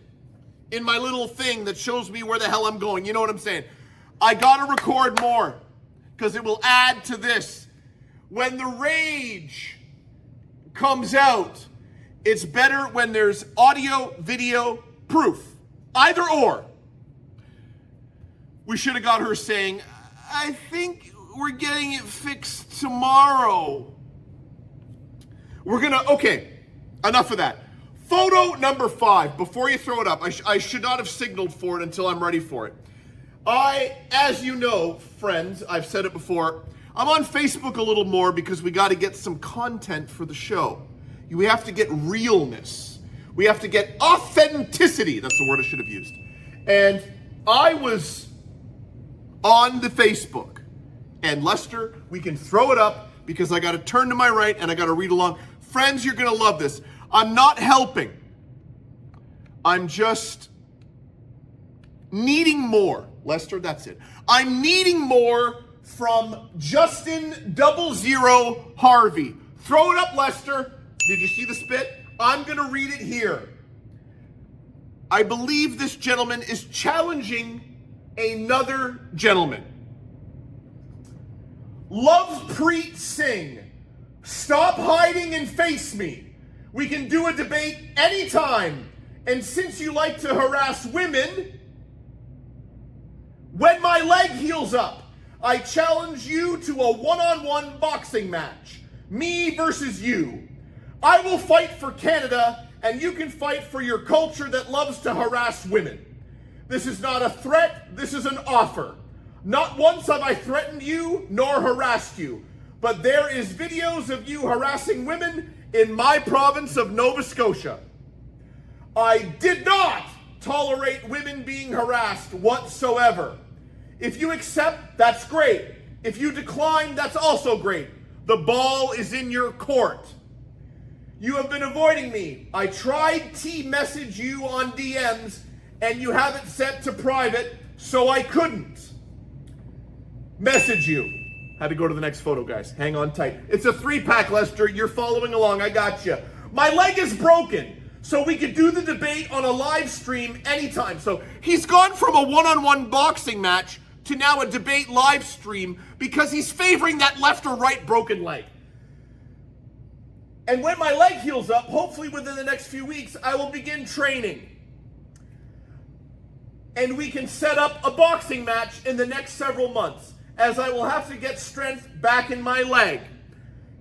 in my little thing that shows me where the hell I'm going? You know what I'm saying? I gotta record more because it will add to this. When the rage comes out, it's better when there's audio, video, proof. Either or. We should have got her saying, I think we're getting it fixed tomorrow. Okay, enough of that. Photo number 5, before you throw it up, I should not have signaled for it until I'm ready for it. As you know, friends, I've said it before, I'm on Facebook a little more because we got to get some content for the show. We have to get realness. We have to get authenticity. That's the word I should have used. And I was on the Facebook. And Lester, we can throw it up because I got to turn to my right and I got to read along. Friends, you're going to love this. I'm not helping. I'm just needing more. Lester, that's it. I'm needing more from Justin 00 Harvey. Throw it up, Lester. Did you see the spit? I'm going to read it here. I believe this gentleman is challenging another gentleman. Lovepreet Singh, stop hiding and face me. We can do a debate anytime. And since you like to harass women, when my leg heals up, I challenge you to a one-on-one boxing match. Me versus you. I will fight for Canada, and you can fight for your culture that loves to harass women. This is not a threat, this is an offer. Not once have I threatened you, nor harassed you, but there is videos of you harassing women in my province of Nova Scotia. I did not tolerate women being harassed whatsoever. If you accept, that's great. If you decline, that's also great. The ball is in your court. You have been avoiding me. I tried to message you on DMs, and you have it set to private, so I couldn't message you. Had to go to the next photo, guys. Hang on tight. It's a 3-pack, Lester. You're following along. I got you. My leg is broken, so we could do the debate on a live stream anytime. So he's gone from a one-on-one boxing match to now a debate live stream because he's favoring that left or right broken leg. And when my leg heals up, hopefully within the next few weeks, I will begin training. And we can set up a boxing match in the next several months, as I will have to get strength back in my leg.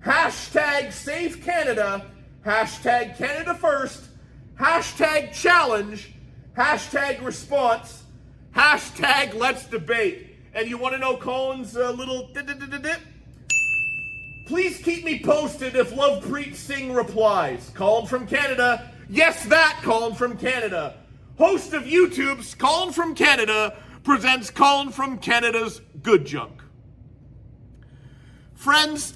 Hashtag Save Canada, hashtag Canada First, hashtag Challenge, hashtag Response, hashtag Let's Debate. And you want to know Colin's little dip? Please keep me posted if Lovepreet Singh replies. Colin from Canada. Yes, that Colin from Canada. Host of YouTube's Colin from Canada presents Colin from Canada's Good Junk. Friends,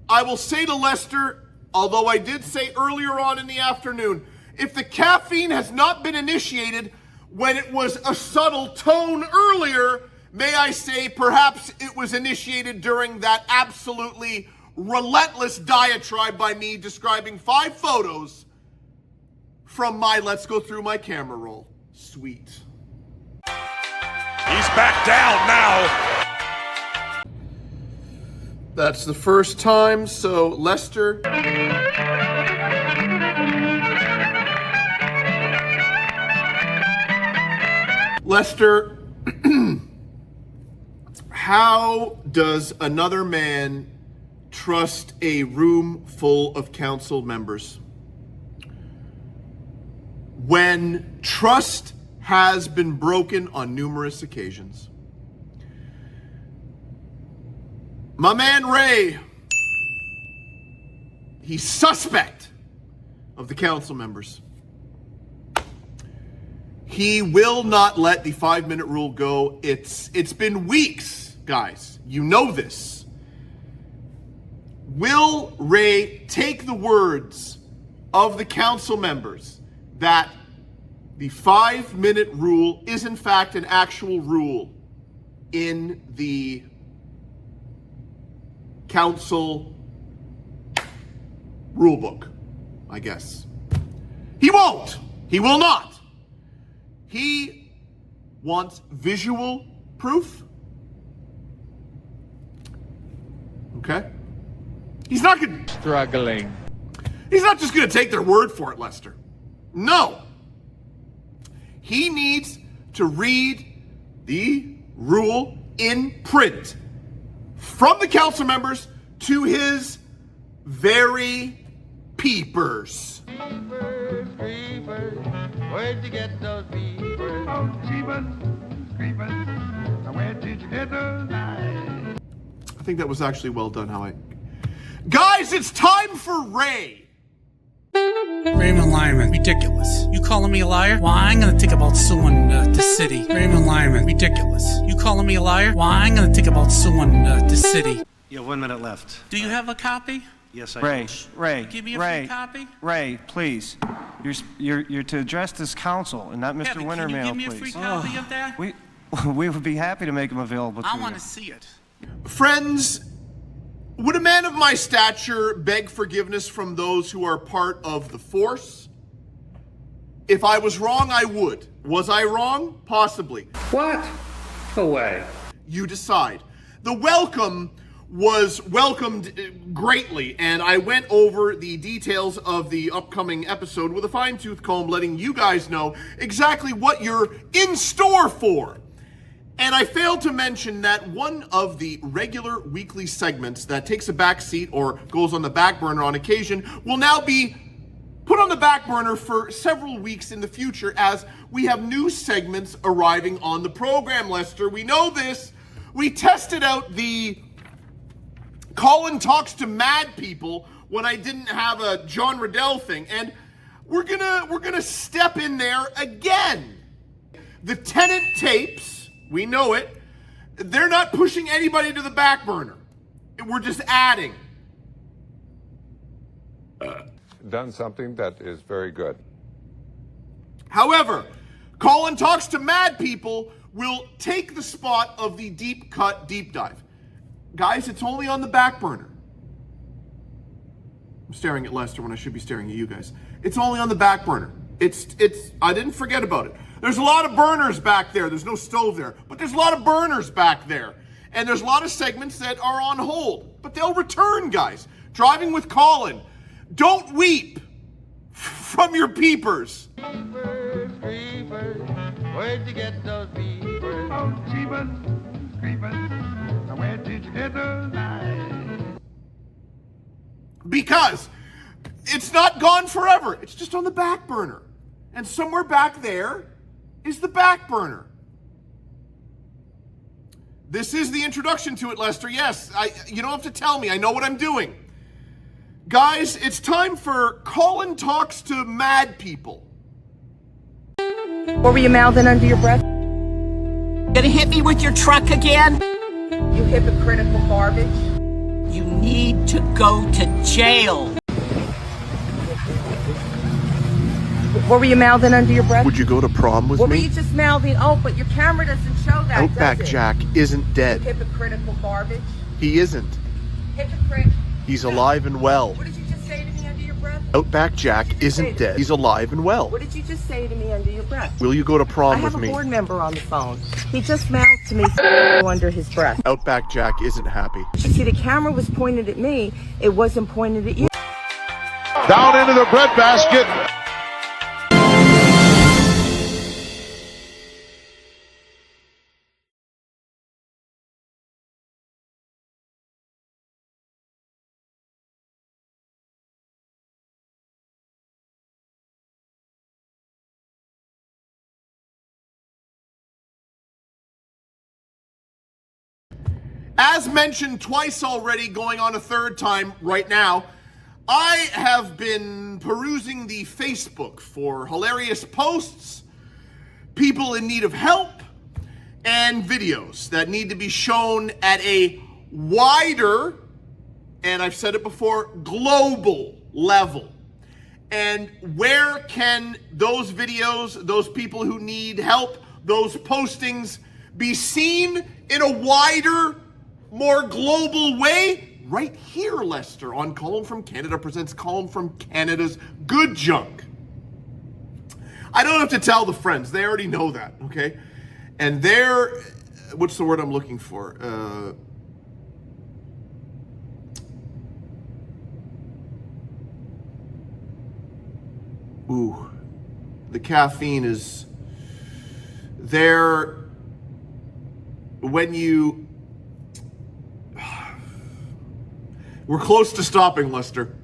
I will say to Lester, although I did say earlier on in the afternoon, if the caffeine has not been initiated when it was a subtle tone earlier, may I say perhaps it was initiated during that absolutely relentless diatribe by me describing 5 photos from my Let's Go Through My Camera roll. Sweet. He's back down now. That's the first time, so Lester. Lester, how does another man trust a room full of council members when trust has been broken on numerous occasions? My man Ray, he's suspect of the council members. He will not let the 5-minute rule go. It's been weeks, guys. You know this. Will Ray take the words of the council members that the 5-minute rule is in fact an actual rule in the council rule book, I guess? He won't. He will not. He wants visual proof. Okay? He's not going to... Struggling. He's not just going to take their word for it, Lester. No. He needs to read the rule in print from the council members to his very peepers. Creepers, creepers, where'd you get those peepers? Oh, jeepers, creepers, where did you get those eyes? I think that was actually well done. Guys, it's time for Ray. Raymond Lyman, ridiculous. You calling me a liar? Well, I ain't gonna think about suing the city. Raymond Lyman, ridiculous. You calling me a liar? Well, I ain't gonna think about suing the city. You have 1 minute left. Do you have a copy? Yes, I Ray, do. Ray, Give me a Ray, free copy? Ray, please. You're to address this council and not Mr. Kevin, Wintermail, can you give me please. a free copy of that? We would be happy to make them available to you. I want to see it. Friends, would a man of my stature beg forgiveness from those who are part of the force? If I was wrong, I would. Was I wrong? Possibly. What? No way. You decide. The welcome was welcomed greatly, and I went over the details of the upcoming episode with a fine-tooth comb, letting you guys know exactly what you're in store for. And I failed to mention that one of the regular weekly segments that takes a back seat or goes on the back burner on occasion will now be put on the back burner for several weeks in the future as we have new segments arriving on the program, Lester. We know this. We tested out the Colin talks to mad people when I didn't have a John Riddell thing, and we're gonna step in there again. The Tenant tapes, we know it, they're not pushing anybody to the back burner. We're just adding. Done something that is very good. However, Colin talks to mad people will take the spot of the deep cut deep dive. Guys, it's only on the back burner. I'm staring at Lester when I should be staring at you guys. It's only on the back burner. I didn't forget about it. There's a lot of burners back there. There's no stove there, but there's a lot of burners back there. And there's a lot of segments that are on hold, but they'll return, guys. Driving with Colin. Don't weep from your peepers. Creepers, creepers, where'd you get those peepers? Oh, jeepers, creepers, where did you get those eyes? Because it's not gone forever. It's just on the back burner. And somewhere back there is the back burner. This is the introduction to it, Lester. Yes, you don't have to tell me. I know what I'm doing. Guys, it's time for Colin Talks to Mad People. What were you mouthing under your breath? Gonna hit me with your truck again? You hypocritical garbage. You need to go to jail. What were you mouthing under your breath? Would you go to prom with What me? were you just mouthing? Oh, but your camera doesn't show that, Outback does it? Jack isn't dead. Hypocritical garbage. He isn't. Hypocrite. He's alive and well. What did you just say to me under your breath? Outback Jack isn't dead. He's alive and well. What did you just say to me under your breath? Will you go to prom with I have me? a board member on the phone. He just mouthed to me under his breath. Outback Jack isn't happy. You see, the camera was pointed at me. It wasn't pointed at you. Down into the breadbasket. As mentioned twice already, going on a third time right now, I have been perusing the Facebook for hilarious posts, people in need of help, and videos that need to be shown at a wider, and I've said it before, global level. And where can those videos, those people who need help, those postings be seen in a wider, more global way? Right here, Lester, on Colin from Canada presents Colin from Canada's Good Junk. I don't have to tell the friends. They already know that, okay? And they're, what's the word I'm looking for? The caffeine is there when you... We're close to stopping, Lester.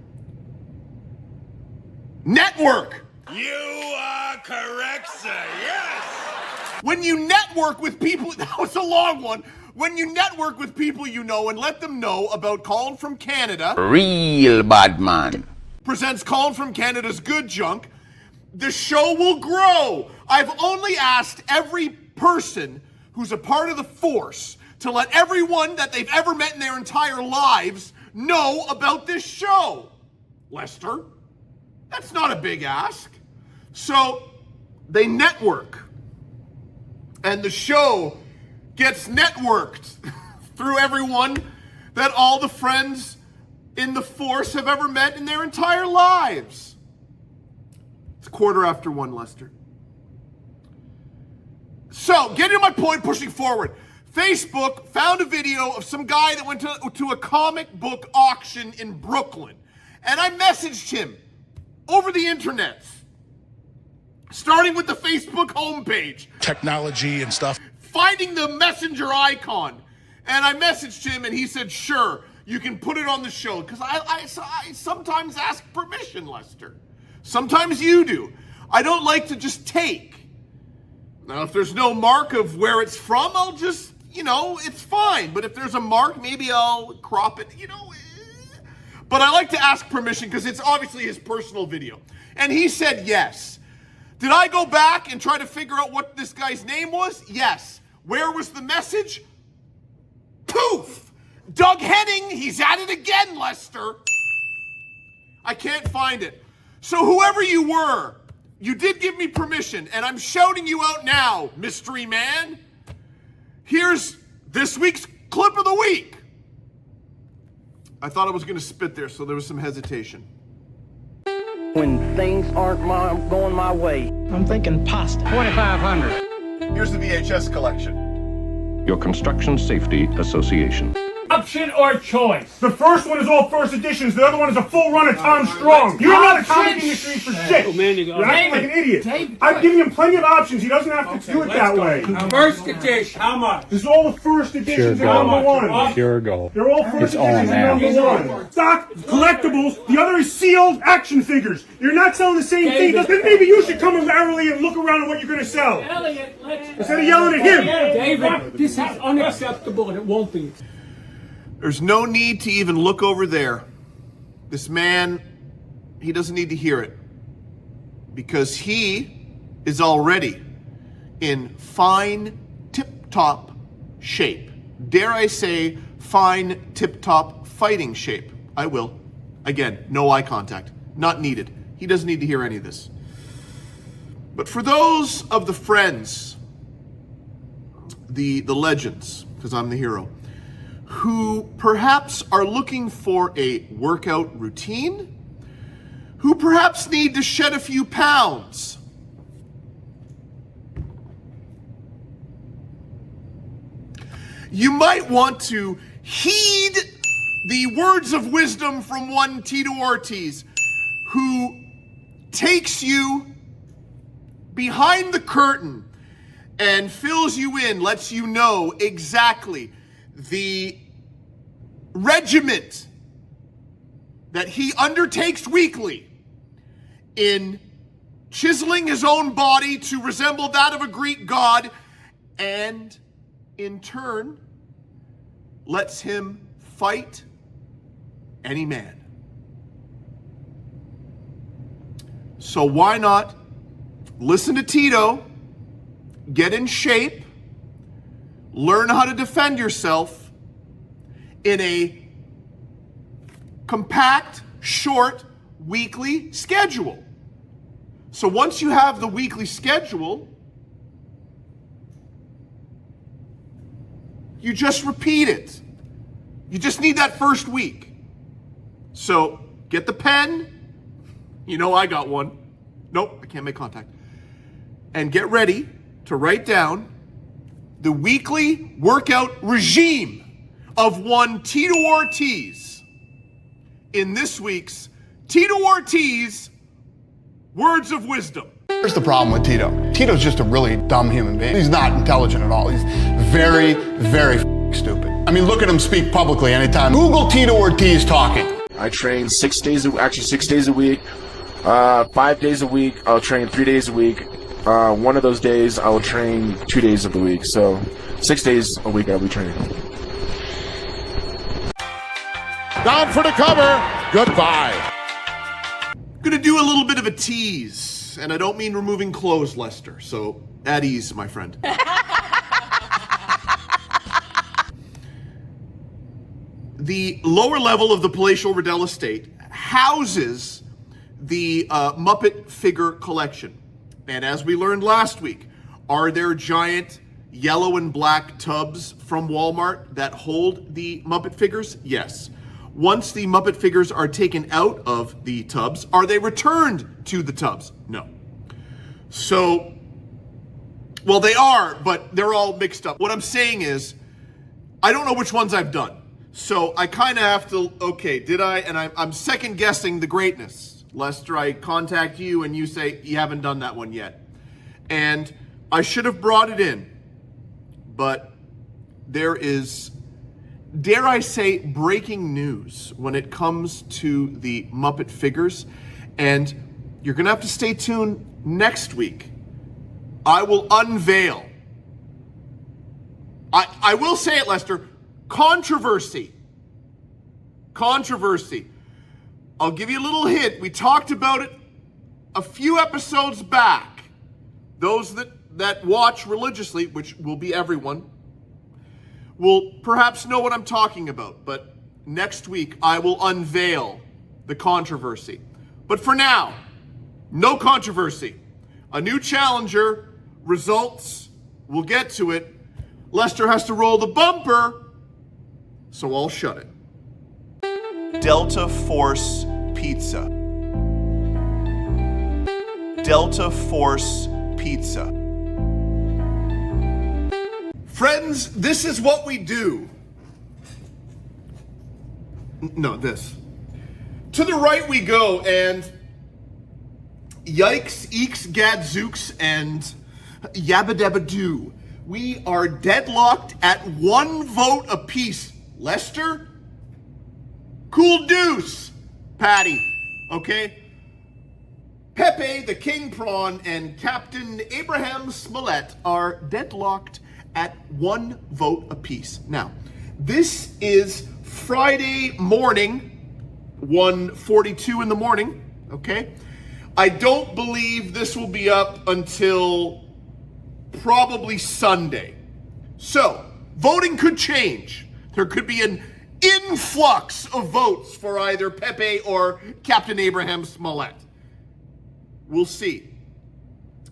Network! You are correct, sir. Yes! When you network with people, that was a long one. When you network with people you know and let them know about Colin from Canada. Real bad man. Presents Colin from Canada's Good Junk. The show will grow. I've only asked every person who's a part of the force to let everyone that they've ever met in their entire lives know about this show. Lester, that's not a big ask. So they network, and the show gets networked through everyone that all the friends in the force have ever met in their entire lives. It's 1:15, Lester. So, getting to my point, pushing forward. Facebook found a video of some guy that went to a comic book auction in Brooklyn. And I messaged him over the internet, starting with the Facebook homepage. Technology and stuff. Finding the messenger icon. And I messaged him and he said, sure, you can put it on the show. Because I sometimes ask permission, Lester. Sometimes you do. I don't like to just take. Now, if there's no mark of where it's from, I'll just... it's fine. But if there's a mark, maybe I'll crop it, But I like to ask permission because it's obviously his personal video. And he said yes. Did I go back and try to figure out what this guy's name was? Yes. Where was the message? Poof! Doug Henning, he's at it again, Lester. I can't find it. So whoever you were, you did give me permission, and I'm shouting you out now, mystery man. Here's this week's clip of the week. I thought I was going to spit there, so there was some hesitation. When things aren't going my way. I'm thinking pasta. 2,500. Here's the VHS collection. Your Construction Safety Association. Option or choice? The first one is all first editions. The other one is a full run of Tom Strong. You're not a comic industry for shit. Oh, man, You're acting like an idiot. I've given him plenty of options. He doesn't have to do it that way. First edition. How much? This is all the first editions and number one. Pure gold. They're all first editions and number one. Stock, collectibles. The other is sealed action figures. You're not selling the same thing. Then maybe you should come early and look around at what you're going to sell. Elliot, instead of yelling at him. David, this is unacceptable and it won't be. There's no need to even look over there. This man, he doesn't need to hear it. Because he is already in fine, tip-top shape. Dare I say, fine, tip-top fighting shape. I will. Again, no eye contact. Not needed. He doesn't need to hear any of this. But for those of the friends, the legends, because I'm the hero, who perhaps are looking for a workout routine, who perhaps need to shed a few pounds, you might want to heed the words of wisdom from one Tito Ortiz, who takes you behind the curtain and fills you in, lets you know exactly the regiment that he undertakes weekly in chiseling his own body to resemble that of a Greek god, and in turn lets him fight any man. So why not listen to Tito, get in shape, learn how to defend yourself in a compact, short, weekly schedule. So once you have the weekly schedule, you just repeat it. You just need that first week. So get the pen. You know I got one. Nope, I can't make contact. And get ready to write down the weekly workout regime of one Tito Ortiz in this week's Tito Ortiz Words of Wisdom. Here's the problem with Tito. Tito's just a really dumb human being. He's not intelligent at all. He's very, very stupid. I mean, look at him speak publicly anytime. Google Tito Ortiz talking. I train 6 days a week, 5 days a week. I'll train 3 days a week. One of those days I will train 2 days of the week. So 6 days a week I'll be training. Down for the cover. Goodbye. Gonna do a little bit of a tease, and I don't mean removing clothes, Lester. So at ease, my friend. The lower level of the palatial Riddell estate houses the Muppet figure collection. And as we learned last week, are there giant yellow and black tubs from Walmart that hold the Muppet figures? Yes. Once the Muppet figures are taken out of the tubs, are they returned to the tubs? No. So, well, they are, but they're all mixed up. What I'm saying is, I don't know which ones I've done. So I kind of have to, okay, did I? And I'm second guessing the greatness. Lester, I contact you and you say you haven't done that one yet. And I should have brought it in, but there is, dare I say, breaking news when it comes to the Muppet figures. And you're going to have to stay tuned next week. I will unveil. I will say it, Lester. Controversy. I'll give you a little hint. We talked about it a few episodes back. Those that watch religiously, which will be everyone, will perhaps know what I'm talking about. But next week, I will unveil the controversy. But for now, no controversy. A new challenger, results, we'll get to it. Lester has to roll the bumper, so I'll shut it. Delta Force Pizza. Delta Force Pizza. Friends, this is what we do. No, this. To the right we go, and yikes, eeks, gadzooks, and yabba dabba doo. We are deadlocked at 1 vote apiece. Lester? Cool deuce, Patty. Okay? Pepe, the King Prawn, and Captain Abraham Smollett are deadlocked at 1 vote apiece. Now, this is Friday morning, 1:42 in the morning, okay? I don't believe this will be up until probably Sunday. So, voting could change. There could be an influx of votes for either Pepe or Captain Abraham Smollett. We'll see.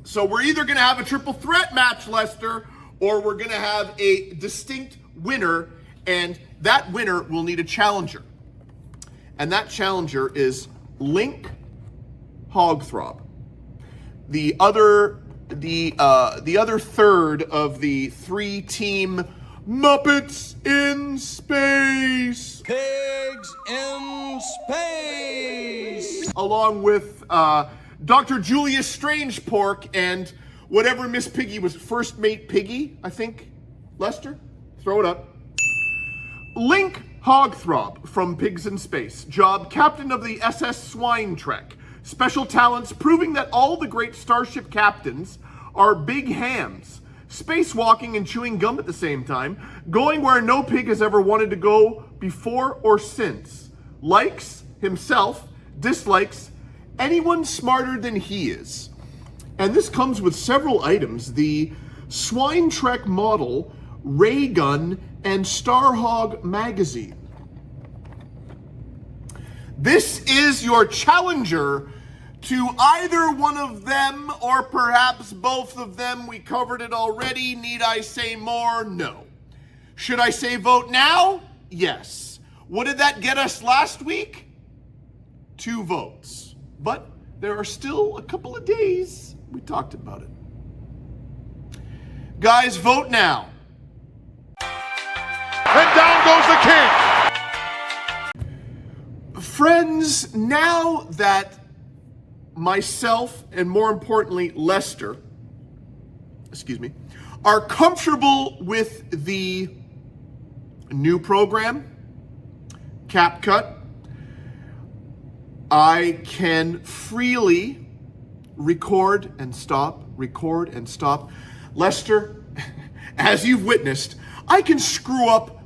So we're either going to have a triple threat match, Lester, or we're going to have a distinct winner, and that winner will need a challenger. And that challenger is Link Hogthrob. The other third of the three-team Muppets in Space. Pigs in Space. Along with Dr. Julius Strangepork and whatever Miss Piggy was, First Mate Piggy, I think. Lester, throw it up. Link Hogthrob from Pigs in Space. Job captain of the SS Swine Trek. Special talents proving that all the great starship captains are big hams. Spacewalking and chewing gum at the same time. Going where no pig has ever wanted to go before or since. Likes himself, dislikes anyone smarter than he is. And this comes with several items. The Swine Trek model, ray gun, and Starhog magazine. This is your challenger to either one of them or perhaps both of them. We covered it already. Need I say more? No. Should I say vote now? Yes. What did that get us last week? 2 votes. But there are still a couple of days. We talked about it. Guys, vote now. And down goes the king. Friends, now that myself and more importantly Lester, are comfortable with the new program, CapCut, I can freely record and stop. Lester, as you've witnessed, I can screw up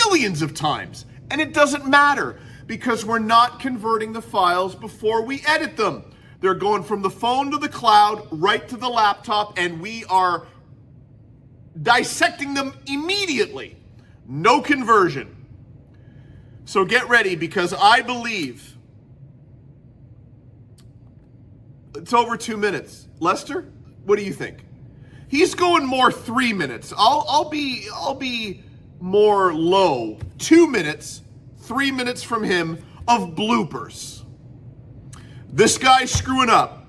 millions of times, and it doesn't matter because we're not converting the files before we edit them. They're going from the phone to the cloud, right to the laptop, and we are dissecting them immediately. No conversion. So get ready, because I believe it's over 2 minutes. Lester, what do you think? He's going more 3 minutes. I'll be more low. 2 minutes, 3 minutes from him of bloopers. This guy's screwing up.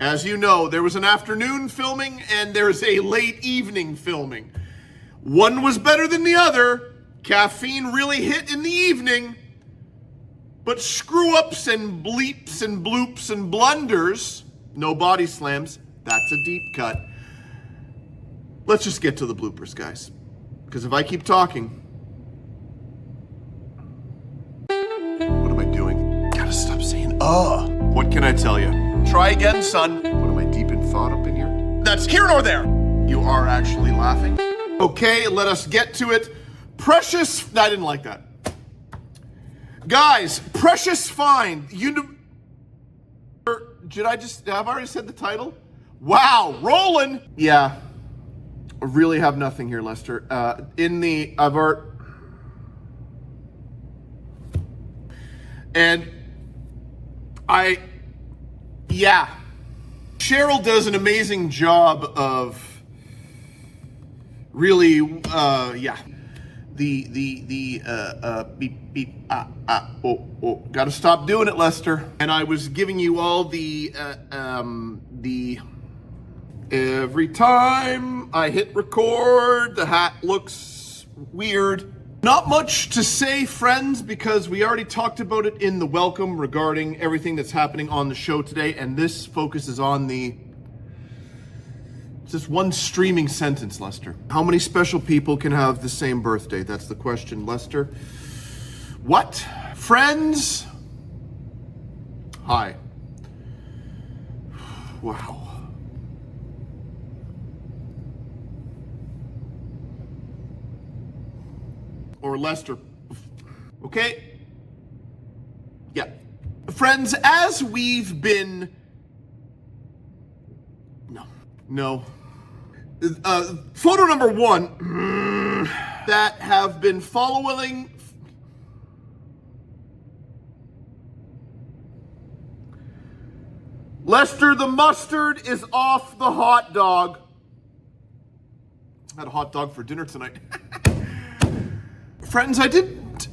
As you know, there was an afternoon filming and there's a late evening filming. One was better than the other. Caffeine really hit in the evening. But screw-ups and bleeps and bloops and blunders, no body slams, that's a deep cut. Let's just get to the bloopers, guys. Because if I keep talking... What am I doing? Gotta stop saying, What can I tell you? Try again, son. What am I deep in thought up in here? That's here nor there. You are actually laughing. Okay, let us get to it. Precious... I didn't like that. Guys, Precious Find. Have I already said the title? Wow, rolling. Yeah, I really have nothing here, Lester. Cheryl does an amazing job of really, gotta stop doing it, Lester. And I was giving you all every time I hit record, the hat looks weird. Not much to say, friends, because we already talked about it in the welcome regarding everything that's happening on the show today, and this focuses on just one streaming sentence, Lester. How many special people can have the same birthday? That's the question, Lester. What? Friends? Hi. Wow. Or Lester. Okay? Yeah. Friends, as we've been... No. Photo number 1 that have been following Lester, the mustard is off the hot dog. I had a hot dog for dinner tonight. Friends, I didn't.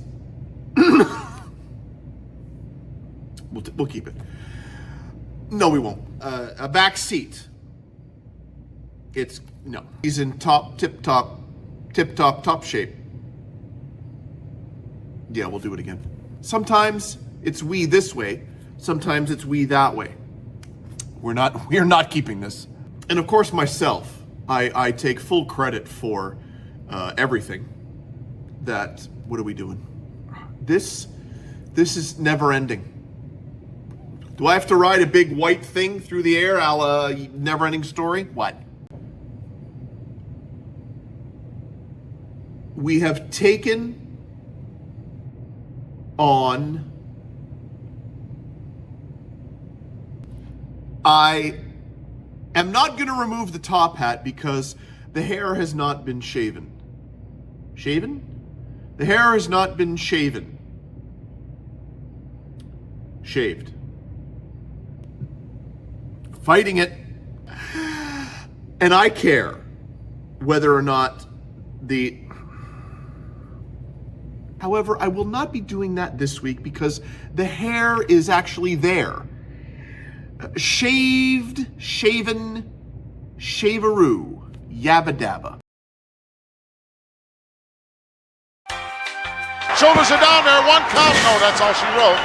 We'll keep it. No, we won't. A back seat. No. He's in tip-top shape. Yeah, we'll do it again. Sometimes it's we this way. Sometimes it's we that way. We're not keeping this. And of course, myself. I take full credit for everything. What are we doing? This is never ending. Do I have to ride a big white thing through the air a la Never Ending Story? What? We have taken on. I am not going to remove the top hat because the hair has not been shaven. Shaven? The hair has not been shaven. Shaved. Fighting it. And I care whether or not However, I will not be doing that this week because the hair is actually there. Shaved, shaven, shaveroo, yabba dabba. Shoulders are down there, 1 count. No, that's all she wrote.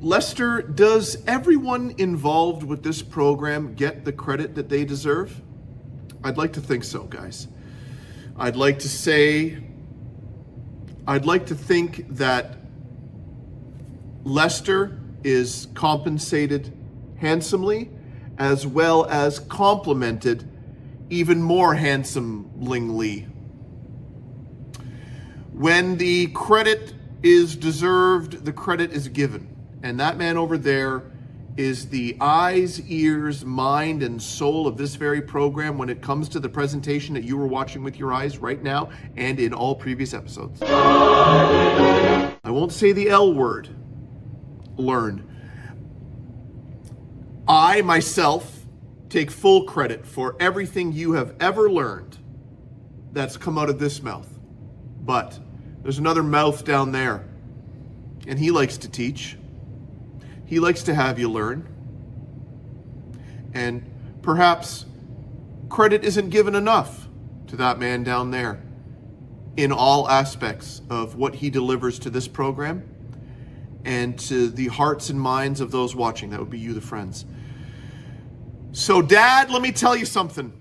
Lester, does everyone involved with this program get the credit that they deserve? I'd like to think so, guys. I'd like to think that Lester is compensated handsomely, as well as complimented even more handsomely. When the credit is deserved, the credit is given. And that man over there is the eyes, ears, mind, and soul of this very program when it comes to the presentation that you were watching with your eyes right now and in all previous episodes. I won't say the L word. Learn. I, myself, take full credit for everything you have ever learned that's come out of this mouth. But there's another mouth down there, and he likes to teach. He likes to have you learn. And perhaps credit isn't given enough to that man down there in all aspects of what he delivers to this program and to the hearts and minds of those watching. That would be you, the friends. So, Dad, let me tell you something.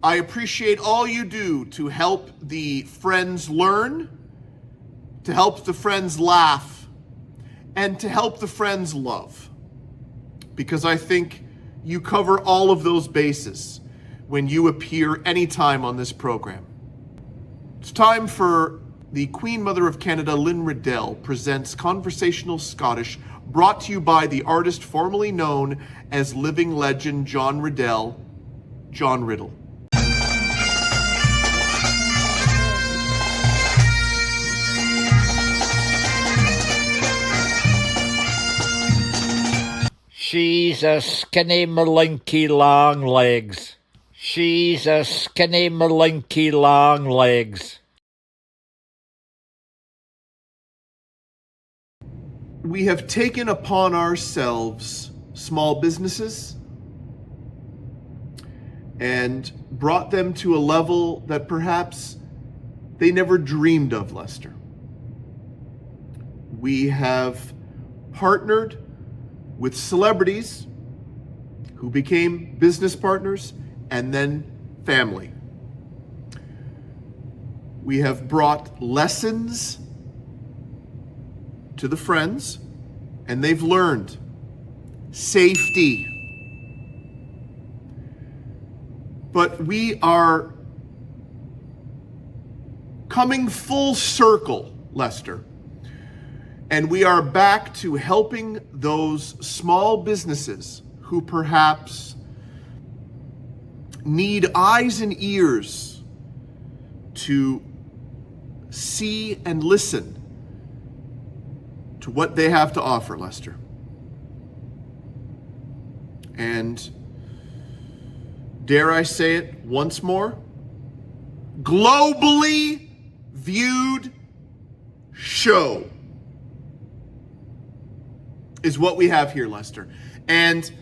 I appreciate all you do to help the friends learn, to help the friends laugh, and to help the friends love. Because I think you cover all of those bases when you appear anytime on this program. It's time for the Queen Mother of Canada, Lynn Riddell, presents Conversational Scottish, brought to you by the artist formerly known as living legend John Riddell, John Riddle. She's a skinny malinky long legs. She's a skinny malinky long legs. We have taken upon ourselves small businesses and brought them to a level that perhaps they never dreamed of, Lester. We have partnered with celebrities who became business partners and then family. We have brought lessons to the friends, and they've learned safety. But we are coming full circle, Lester. And we are back to helping those small businesses who perhaps need eyes and ears to see and listen to what they have to offer, Lester. and dare I say it once more, globally viewed show is what we have here, Lester. And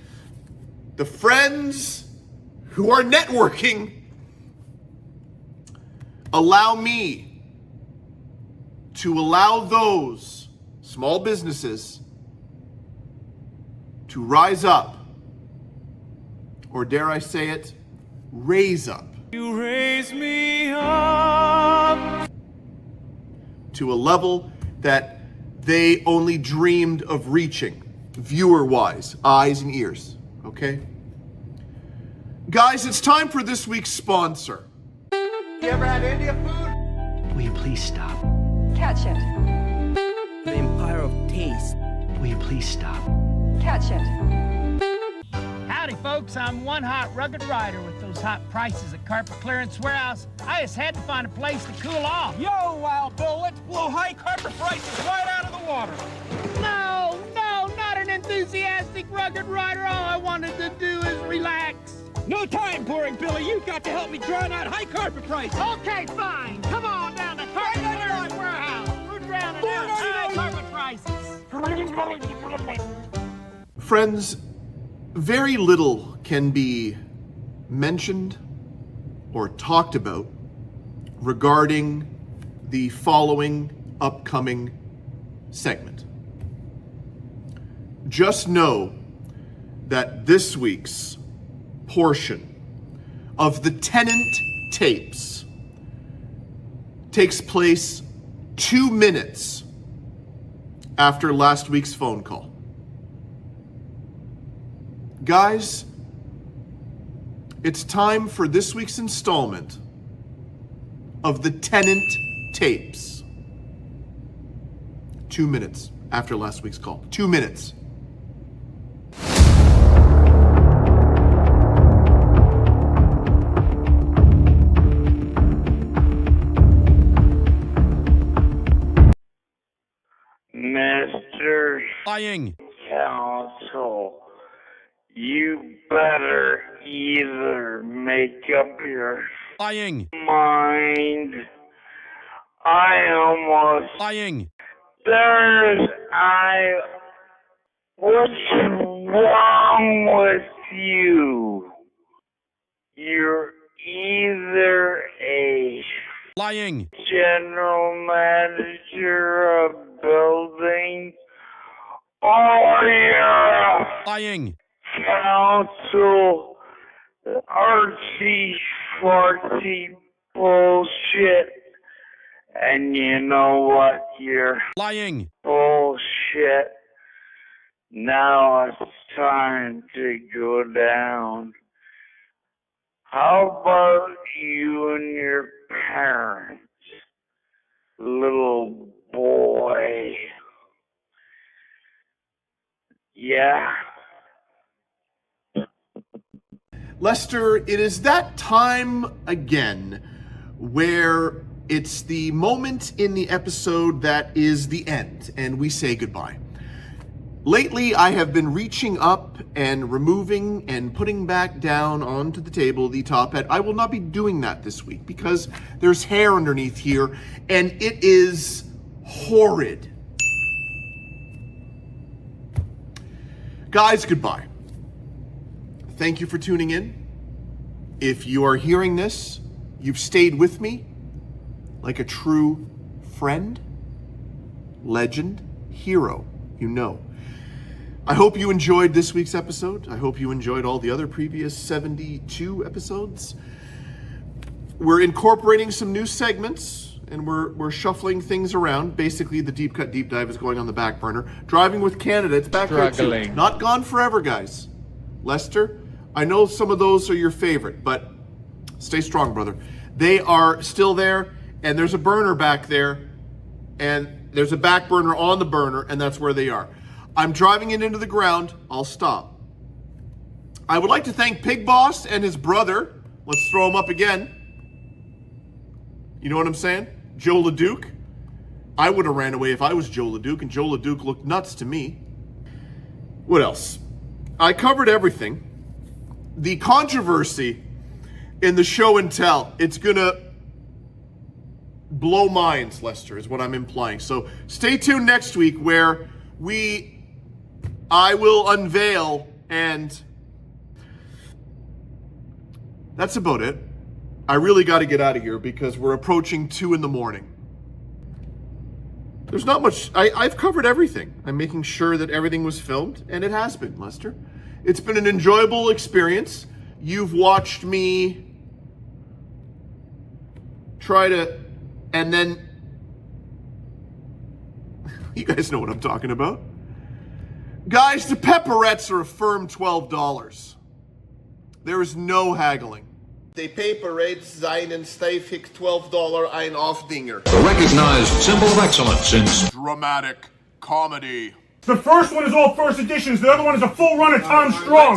the friends who are networking allow me to allow those small businesses to rise up, or dare I say it, raise up. You raise me up to a level that they only dreamed of reaching, viewer-wise, eyes and ears, okay? Guys, it's time for this week's sponsor. You ever had India food? Will you please stop? Catch it. The Empire of Taste. Will you please stop? Catch it. Howdy, folks. I'm one hot rugged rider. With those hot prices at Carpet Clearance Warehouse, I just had to find a place to cool off. Yo, Wild Bill, let's blow high carpet prices right out of the water. No, not an enthusiastic rugged rider. All I wanted to do is relax. No time, boring Billy. You've got to help me drown out high carpet prices. Okay, fine. Come on down to Carpet Clearance Warehouse. We're drowning out high carpet prices. Friends, very little can be mentioned or talked about regarding the following upcoming segment. Just know that this week's portion of the Tenant tapes takes place 2 minutes after last week's phone call. Guys, it's time for this week's installment of the Tenant tapes. 2 minutes after last week's call. 2 minutes. Mr. Lying. Counsel, you better either make up your Lying. mind. I almost Lying. what's wrong with you? You're either a Lying. general manager of building or you're a Lying. council artsy schwartzy bullshit. And you know what? You're Lying. bullshit. Now it's time to go down. How about you and your parents, little boy? Yeah. Lester, it is that time again where it's the moment in the episode that is the end, and we say goodbye. Lately, I have been reaching up and removing and putting back down onto the table the top hat. I will not be doing that this week because there's hair underneath here, and it is horrid. Guys, goodbye. Thank you for tuning in. If you are hearing this, you've stayed with me like a true friend, legend, hero, you know. I hope you enjoyed this week's episode. I hope you enjoyed all the other previous 72 episodes. We're incorporating some new segments and we're shuffling things around. Basically, the Deep Cut Deep Dive is going on the back burner. Driving with Canada, it's back there too. Not gone forever, guys. Lester, I know some of those are your favorite, but stay strong, brother. They are still there, and there's a burner back there, and there's a back burner on the burner, and that's where they are. I'm driving it into the ground. I'll stop. I would like to thank Pig Boss and his brother. Let's throw him up again. You know what I'm saying? Joe LeDuc. I would have ran away if I was Joe LeDuc, and Joe LeDuc looked nuts to me. What else? I covered everything. the controversy in the show and tell, it's gonna blow minds, Lester, is what I'm implying. So stay tuned next week where I will unveil, and that's about it. I really got to get out of here because we're approaching 2 a.m. There's not much. I've covered everything. I'm making sure that everything was filmed, and it has been, Lester. It's been an enjoyable experience. You've watched me try to, and then you guys know what I'm talking about. Guys, the pepperettes are a firm $12. There is no haggling. Die Paperette seinen Steifig $12 ein Aufdinger. The recognized symbol of excellence in dramatic comedy. The first one is all first editions. The other one is a full run of Tom Strong.